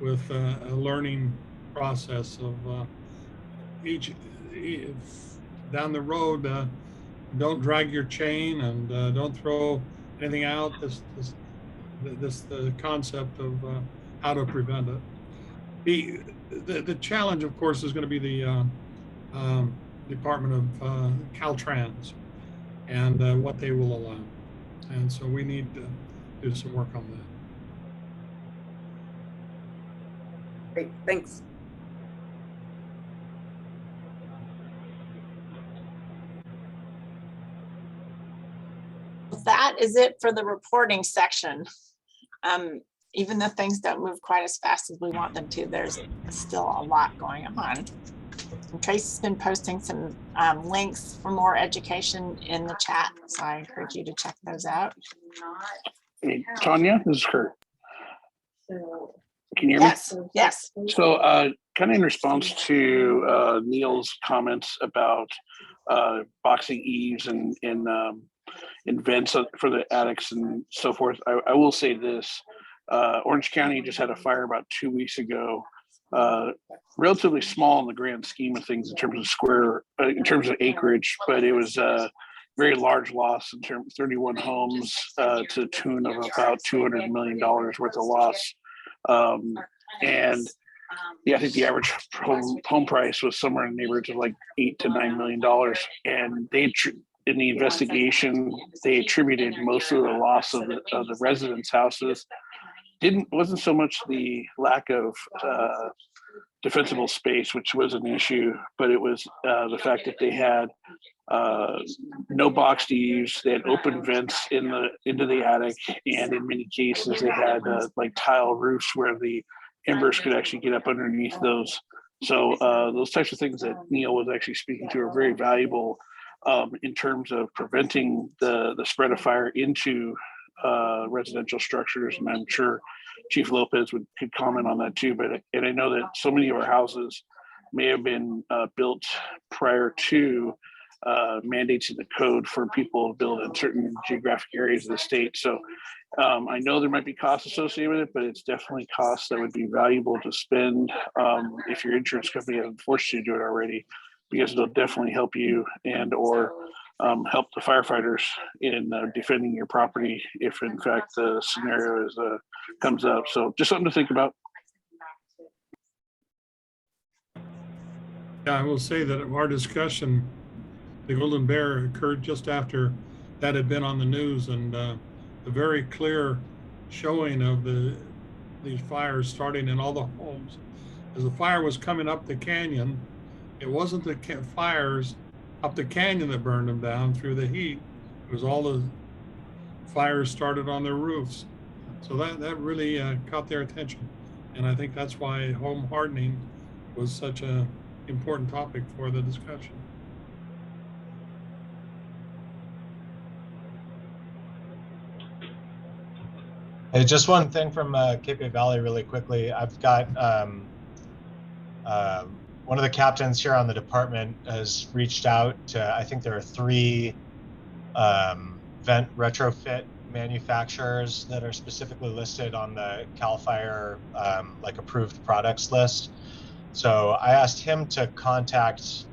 L: with a learning process of each down the road. Don't drag your chain and don't throw anything out. The concept of how to prevent it. The challenge, of course, is going to be the Department of Caltrans and what they will allow. And so we need to do some work on that.
D: great, thanks.
A: That is it for the reporting section. Even though things don't move quite as fast as we want them to, there's still a lot going on. And Tracy's been posting some links for more education in the chat, so I encourage you to check those out.
E: Hey, Tanya, this is Kurt. Can you hear me?
A: Yes, yes.
E: So kind of in response to Neil's comments about boxing eaves and vents for the attics and so forth, I will say this. Orange County just had a fire about 2 weeks ago, relatively small in the grand scheme of things in terms of acreage, but it was a very large loss in terms of 31 homes to the tune of about $200 million worth of loss. And yeah, I think the average home price was somewhere in the neighborhood of like $8 to $9 million. And in the investigation, they attributed most of the loss of the residents' houses. Wasn't so much the lack of defensible space, which was an issue, but it was the fact that they had no boxed eaves, they had open vents into the attic, and in many cases they had like tile roofs where the embers could actually get up underneath those. So those types of things that Neil was actually speaking to are very valuable in terms of preventing the spread of fire into residential structures, and I'm sure Chief Lopez could comment on that too. And I know that so many of our houses may have been built prior to mandates in the code for people to build in certain geographic areas of the state. So I know there might be costs associated with it, but it's definitely costs that would be valuable to spend if your insurance company hasn't forced you to do it already, because it'll definitely help you and or help the firefighters in defending your property if in fact the scenario comes up. So just something to think about.
L: Yeah, I will say that our discussion, the Golden Bear, occurred just after that had been on the news, and a very clear showing of these fires starting in all the homes. As the fire was coming up the canyon, it wasn't the fires up the canyon that burned them down through the heat. It was all the fires started on their roofs. So that really caught their attention. And I think that's why home hardening was such an important topic for the discussion.
M: Hey, just one thing from Cape Valley really quickly. I've got one of the captains here on the department has reached out to, I think there are 3 vent retrofit manufacturers that are specifically listed on the CAL FIRE like approved products list. So I asked him to contact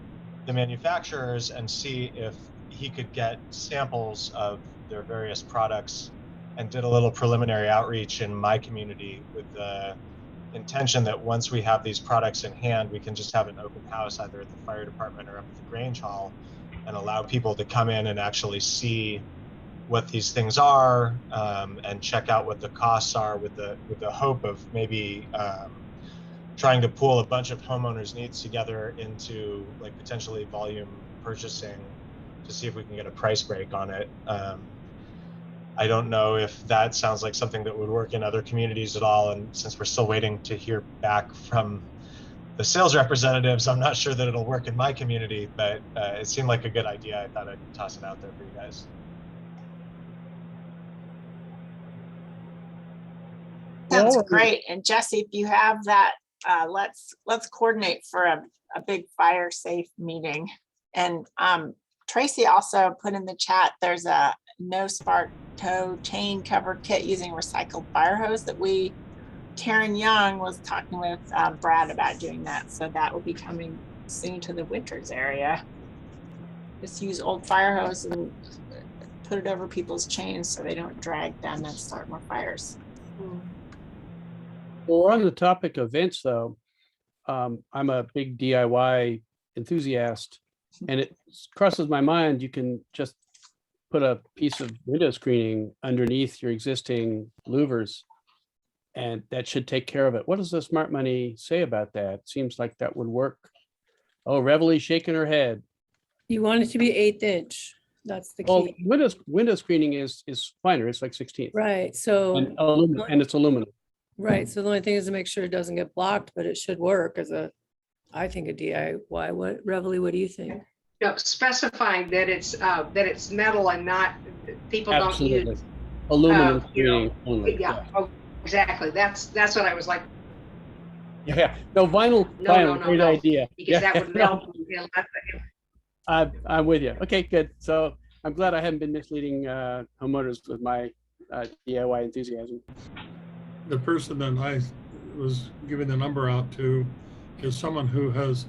M: the manufacturers and see if he could get samples of their various products and did a little preliminary outreach in my community with the intention that once we have these products in hand, we can just have an open house either at the fire department or up at the Grange Hall and allow people to come in and actually see what these things are, and check out what the costs are with the hope of maybe trying to pool a bunch of homeowners' needs together into like potentially volume purchasing to see if we can get a price break on it. I don't know if that sounds like something that would work in other communities at all. And since we're still waiting to hear back from the sales representatives, I'm not sure that it'll work in my community, but it seemed like a good idea. I thought I'd toss it out there for you guys.
A: Sounds great. And Jesse, if you have that, let's coordinate for a big fire safe meeting. And Tracy also put in the chat, there's a no spark tow chain cover kit using recycled fire hose that Karen Young was talking with Brad about doing that. So that will be coming soon to the Winters area. Just use old fire hose and put it over people's chains so they don't drag them and start more fires.
F: Well, we're on the topic of vents, though. I'm a big DIY enthusiast, and it crosses my mind you can just put a piece of window screening underneath your existing louvers, and that should take care of it. What does the smart money say about that? Seems like that would work. Oh, Reveille's shaking her head.
I: You want it to be 1/8 inch. That's the
F: Well,
I: key.
F: window screening is finer. It's like 16.
I: Right, so.
F: And it's aluminum.
I: Right, so the only thing is to make sure it doesn't get blocked, but it should work as I think a DIY. Reveille, what do you think?
O: No, specifying that it's metal and not, people
F: Absolutely.
O: don't use.
F: Aluminum
O: you know,
F: screening only.
O: Yeah, oh, exactly. That's what I was like,
F: Yeah. No, vinyl,
O: no,
F: great
O: no.
F: idea.
O: Because that would melt.
F: I'm with you. Okay, good. So I'm glad I haven't been misleading homeowners with my DIY enthusiasm.
L: The person that I was giving the number out to is someone who has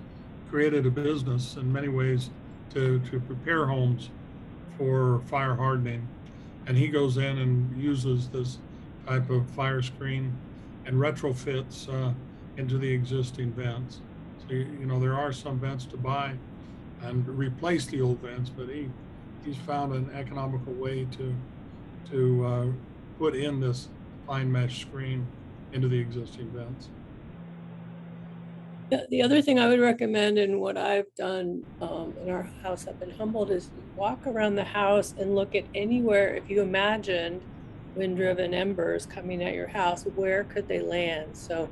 L: created a business in many ways to prepare homes for fire hardening. And he goes in and uses this type of fire screen and retrofits into the existing vents. So, you know, there are some vents to buy and replace the old vents, but he's found an economical way to put in this fine mesh screen into the existing vents.
I: The other thing I would recommend, and what I've done in our house up in Humboldt, is walk around the house and look at anywhere. If you imagined wind-driven embers coming at your house, where could they land? So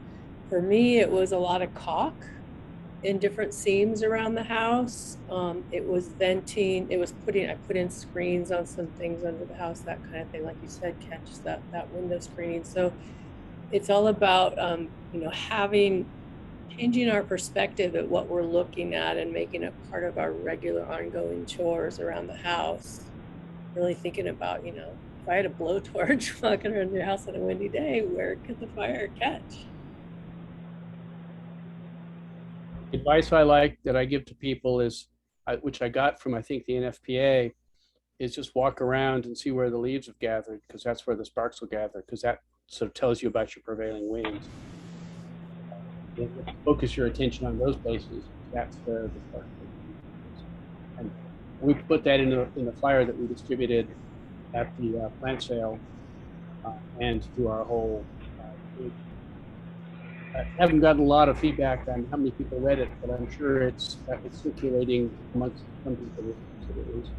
I: for me, it was a lot of caulk in different seams around the house. It was venting. It was I put in screens on some things under the house, that kind of thing. Like you said, catch that window screening. So it's all about you know, changing our perspective at what we're looking at and making it part of our regular ongoing chores around the house. Really thinking about, you know, if I had a blowtorch walking around your house on a windy day, where could the fire catch?
F: Advice I like that I give to people is, which I got from, I think, the NFPA, is just walk around and see where the leaves have gathered, because that's where the sparks will gather, because that sort of tells you about your prevailing winds. Focus your attention on those places. That's where the sparks are. And we put that in the flyer that we distributed at the plant sale and through our whole group. I haven't gotten a lot of feedback on how many people read it, but I'm sure it's circulating amongst some people. At least.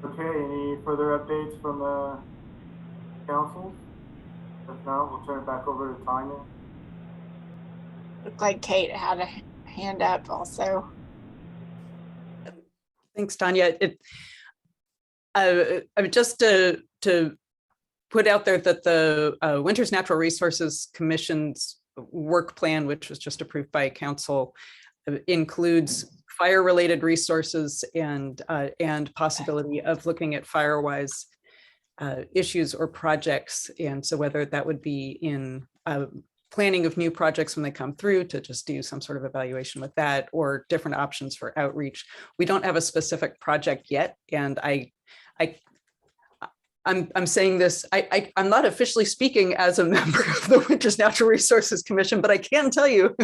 B: Okay, any further updates from the council? If not, we'll turn it back over to Tanya.
A: Looked like Kate had a hand up also.
D: Thanks, Tanya. Just to put out there that the Winters Natural Resources Commission's work plan, which was just approved by council, includes fire-related resources and possibility of looking at FireWise issues or projects. And so whether that would be in planning of new projects when they come through to just do some sort of evaluation with that, or different options for outreach. We don't have a specific project yet. And I'm saying this, I'm not officially speaking as a member of the Winters Natural Resources Commission, but I can tell you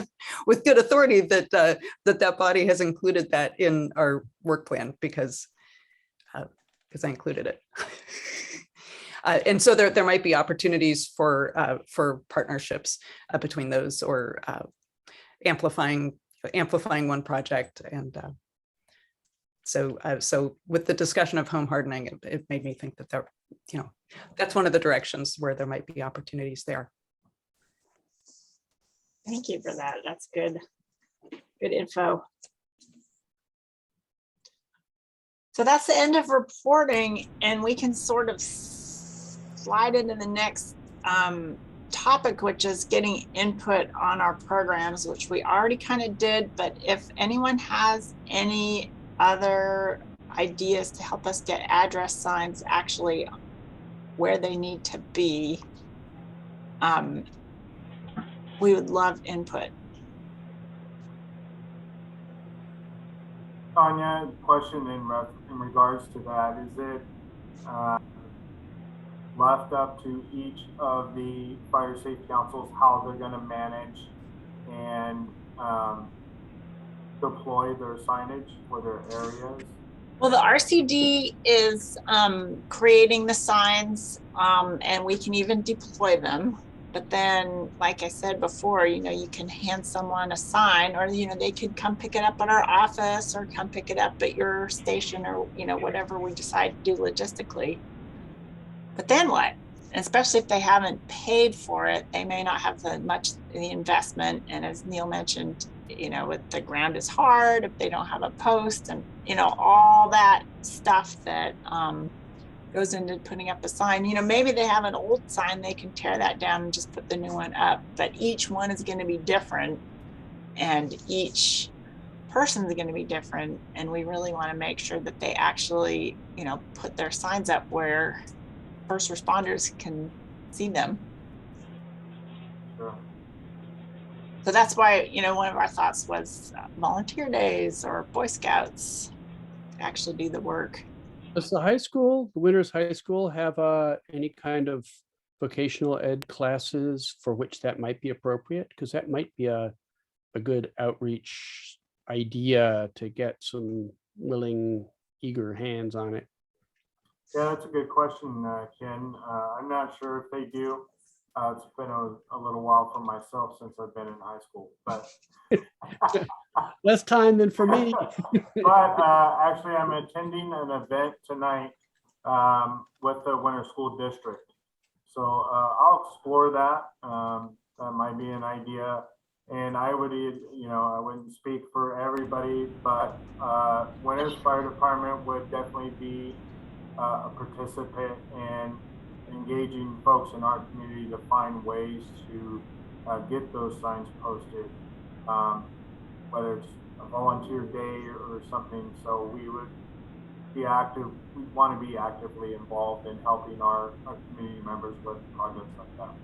D: with good authority that that body has included that in our work plan because I included it. And so there might be opportunities for partnerships between those, or amplifying one project. And so with the discussion of home hardening, it made me think that that's one of the directions where there might be opportunities there.
A: Thank you for that. That's good info. So that's the end of reporting, and we can sort of slide into the next topic, which is getting input on our programs, which we already kind of did. But if anyone has any other ideas to help us get address signs actually where they need to be, we would love input.
B: Tanya, question in regards to that, is it left up to each of the fire safe councils how they're going to manage and deploy their signage for their areas?
A: Well, the RCD is creating the signs, and we can even deploy them. But then, like I said before, you can hand someone a sign, or, they could come pick it up at our office or come pick it up at your station, or, whatever we decide to do logistically. But then what? Especially if they haven't paid for it, they may not have the investment. And as Neil mentioned, with the ground is hard, if they don't have a post, and, all that stuff that goes into putting up a sign. Maybe they have an old sign, they can tear that down and just put the new one up, but each one is going to be different and each person is going to be different. And we really want to make sure that they actually, put their signs up where first responders can see them.
B: Sure.
A: So that's why, one of our thoughts was volunteer days or Boy Scouts to actually do the work.
F: Does the Winters High School, have any kind of vocational ed classes for which that might be appropriate? Because that might be a good outreach idea to get some willing, eager hands on it.
B: Yeah, that's a good question, Ken. I'm not sure if they do. It's been a little while for myself since I've been in high school, but
F: less time than for me.
B: But actually, I'm attending an event tonight with the Winter School District. So I'll explore that. That might be an idea. And I would, I wouldn't speak for everybody, but Winters Fire Department would definitely be a participant in engaging folks in our community to find ways to get those signs posted, whether it's a volunteer day or something. So we would be active. We want to be actively involved in helping our community members with projects like that.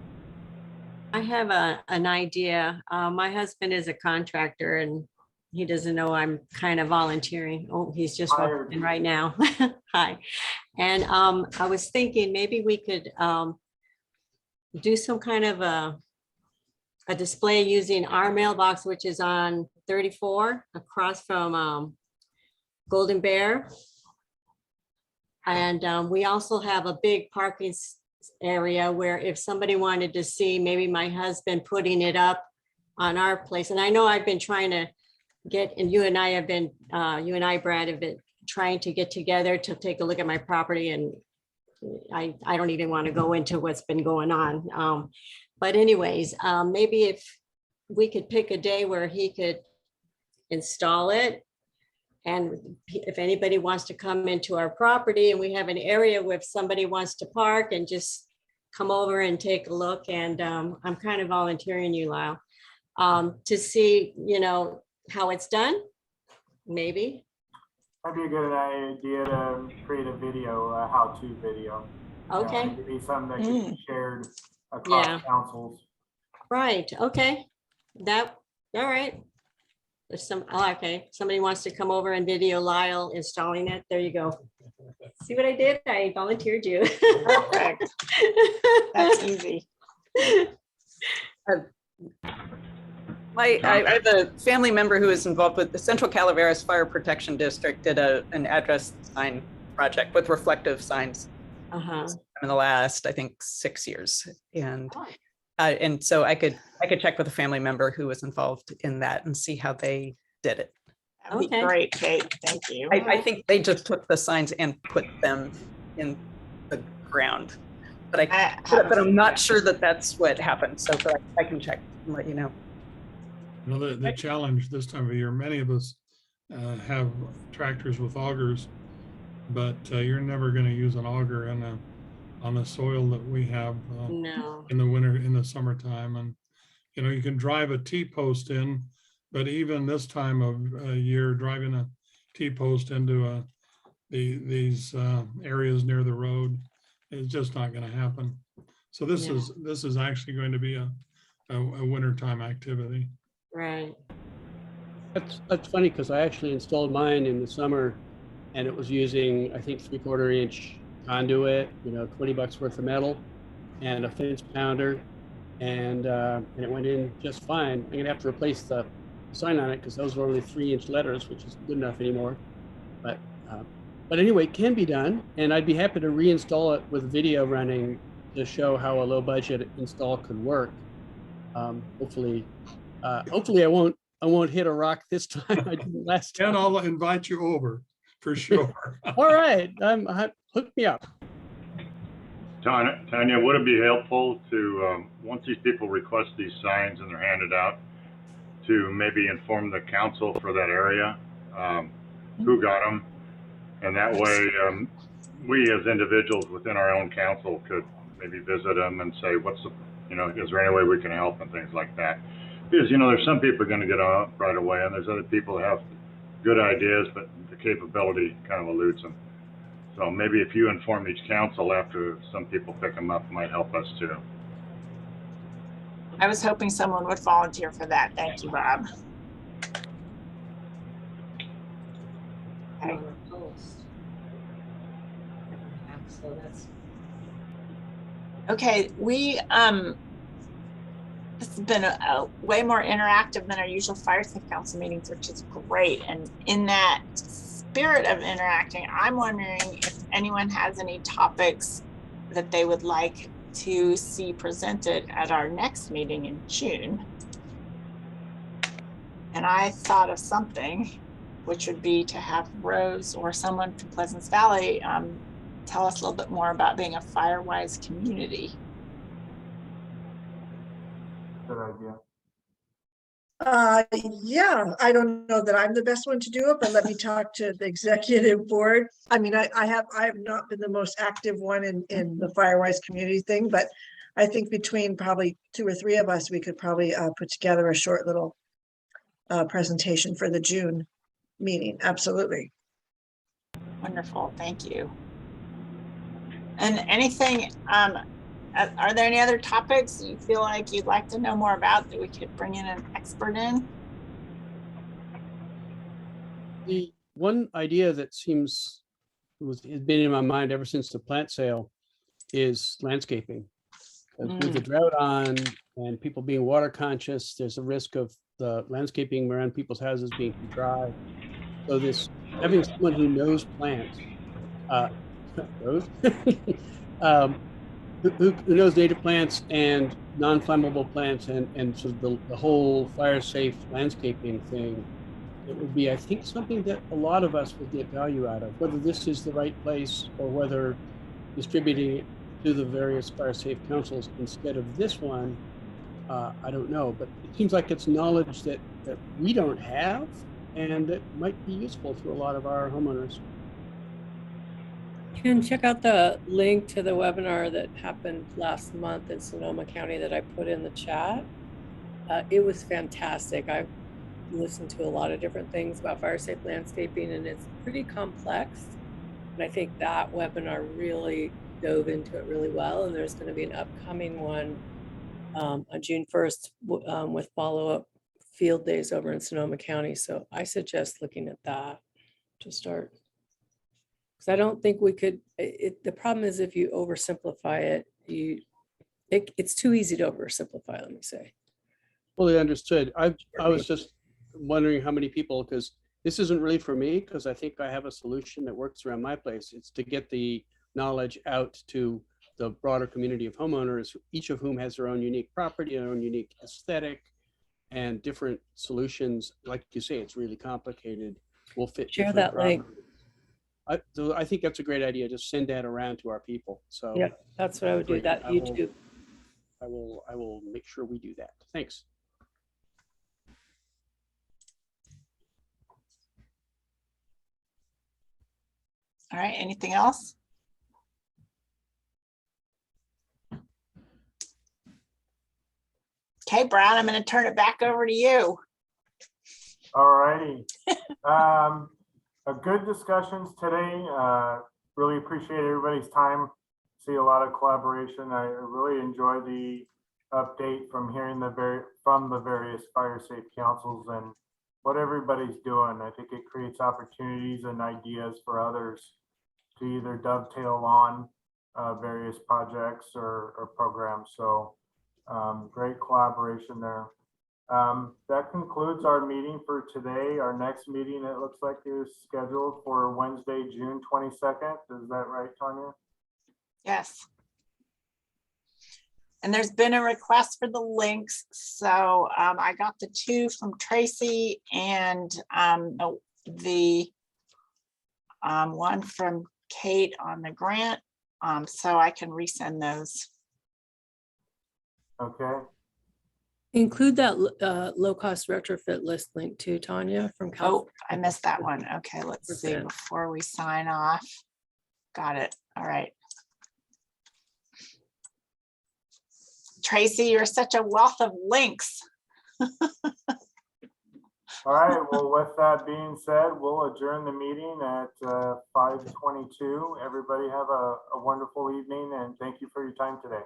N: I have an idea. My husband is a contractor and he doesn't know I'm kind of volunteering. Oh, he's just walking in right now. Hi. And I was thinking maybe we could do some kind of a display using our mailbox, which is on 34 across from Golden Bear. And we also have a big parking area where if somebody wanted to see maybe my husband putting it up on our place. And I know I've been trying to get, and you and I, Brad, have been trying to get together to take a look at my property. And I don't even want to go into what's been going on. But anyways, maybe if we could pick a day where he could install it. And if anybody wants to come into our property and we have an area where if somebody wants to park and just come over and take a look. And I'm kind of volunteering you, Lyle, to see, how it's done, maybe.
B: That'd be a good idea to create a video, a how-to video.
N: Okay.
B: Maybe something that could be shared
N: Yeah.
B: across councils.
N: Right, okay. All right. There's some, okay, somebody wants to come over and video Lyle installing it. There you go. See what I did? I volunteered you.
A: Perfect. That's easy.
D: I have a family member who is involved with the Central Calaveras Fire Protection District, did an address sign project with reflective signs in the last, I think, 6 years. And so I could check with a family member who was involved in that and see how they did it.
A: That'd be great, Kate. Thank you.
D: I think they just took the signs and put them in the ground, but I'm not sure that that's what happened. So but I can check and let you know.
L: You know, the challenge this time of year, many of us have tractors with augers, but you're never going to use an auger on the soil that we have in the winter, in the summertime. And, you know, you can drive a T-post in, but even this time of year, driving a T-post into these areas near the road is just not going to happen. So this is actually going to be a wintertime activity.
N: Right.
F: That's funny because I actually installed mine in the summer and it was using, I think, 3/4 inch conduit, you know, $20 worth of metal and a fence pounder, and it went in just fine. I'm gonna have to replace the sign on it because those were only 3-inch letters, which isn't good enough anymore. But anyway, it can be done, and I'd be happy to reinstall it with video running to show how a low budget install could work. Hopefully I won't hit a rock this time. I didn't last time.
L: And I'll invite you over for sure.
F: All right, hook me up.
P: Tanya, would it be helpful to, once these people request these signs and they're handed out, to maybe inform the council for that area, who got them? And that way, we as individuals within our own council could maybe visit them and say, is there any way we can help and things like that? Because, you know, there's some people are going to get on right away, and there's other people who have good ideas, but the capability kind of eludes them. So maybe if you inform each council after some people pick them up, might help us too.
A: I was hoping someone would volunteer for that. Thank you, Bob. Okay. Okay, this has been a way more interactive than our usual Fire Safe Council meetings, which is great. And in that spirit of interacting, I'm wondering if anyone has any topics that they would like to see presented at our next meeting in June. And I thought of something, which would be to have Rose or someone from Pleasant Valley tell us a little bit more about being a fire-wise community.
B: Good idea.
K: Yeah, I don't know that I'm the best one to do it, but let me talk to the executive board. I mean, I have not been the most active one in the Firewise community thing, but I think between probably 2 or 3 of us, we could probably put together a short little presentation for the June meeting. Absolutely.
A: Wonderful, thank you. And anything, are there any other topics you feel like you'd like to know more about that we could bring in an expert in?
F: The one idea that has been in my mind ever since the plant sale is landscaping. With the drought on and people being water conscious, there's a risk of the landscaping around people's houses being too dry. So having someone who knows plants, who knows native plants and non-flammable plants and sort of the whole fire safe landscaping thing, it would be, I think, something that a lot of us would get value out of. Whether this is the right place or whether distributing it to the various fire safe councils instead of this one, I don't know. But it seems like it's knowledge that we don't have and that might be useful to a lot of our homeowners.
I: You can check out the link to the webinar that happened last month in Sonoma County that I put in the chat. It was fantastic. I've listened to a lot of different things about fire safe landscaping, and it's pretty complex. And I think that webinar really dove into it really well, and there's going to be an upcoming one on June 1st with follow-up field days over in Sonoma County. So I suggest looking at that to start. Because I don't think we could, the problem is if you oversimplify it, it's too easy to oversimplify, let me say.
F: Fully understood. I was just wondering how many people, because this isn't really for me, because I think I have a solution that works around my place. It's to get the knowledge out to the broader community of homeowners, each of whom has their own unique property, their own unique aesthetic, and different solutions. Like you say, it's really complicated. We'll fit.
I: Share
F: different
I: that link.
F: So I think that's a great idea. Just send that around to our people. So
I: Yeah, that's what I would do.
F: great.
I: That
F: I will-
I: YouTube.
F: I will make sure we do that. Thanks.
A: All right, anything else? Okay, Brad, I'm going to turn it back over to you.
B: All righty. A good discussions today. Really appreciate everybody's time. See a lot of collaboration. I really enjoy the update from hearing from the various fire safe councils and what everybody's doing. I think it creates opportunities and ideas for others to either dovetail on various projects or programs. So great collaboration there. That concludes our meeting for today. Our next meeting, it looks like, is scheduled for Wednesday, June 22nd. Is that right, Tanya?
A: Yes. And there's been a request for the links. So I got the two from Tracy and the one from Kate on the grant. So I can resend those.
B: Okay.
I: Include that low-cost retrofit list link too, Tanya, from California.
A: Oh, I missed that one. Okay, let's see before we sign off. Got it. All right. Tracy, you're such a wealth of links.
B: All right. Well, with that being said, we'll adjourn the meeting at 5:22. Everybody have a wonderful evening and thank you for your time today.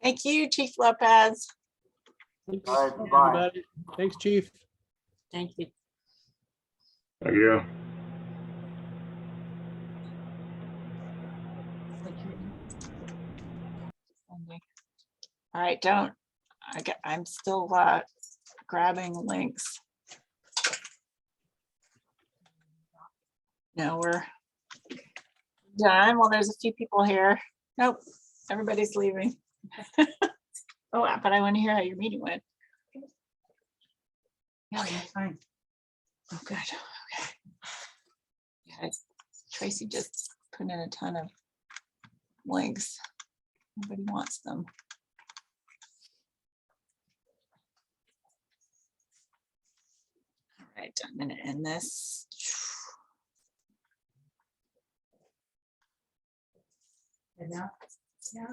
A: Thank you, Chief Lopez.
F: Thanks,
B: all right, bye.
F: everybody. Thanks, Chief.
N: Thank you.
P: Thank you.
A: All right, I'm still grabbing links. No, we're done. Well, there's a few people here. Nope, everybody's leaving. Oh, but I want to hear how your meeting went. Okay, fine. Oh, good. Okay. Yeah, Tracy just put in a ton of links. Nobody wants them. All right, I'm going to end this.
N: Enough. Yeah.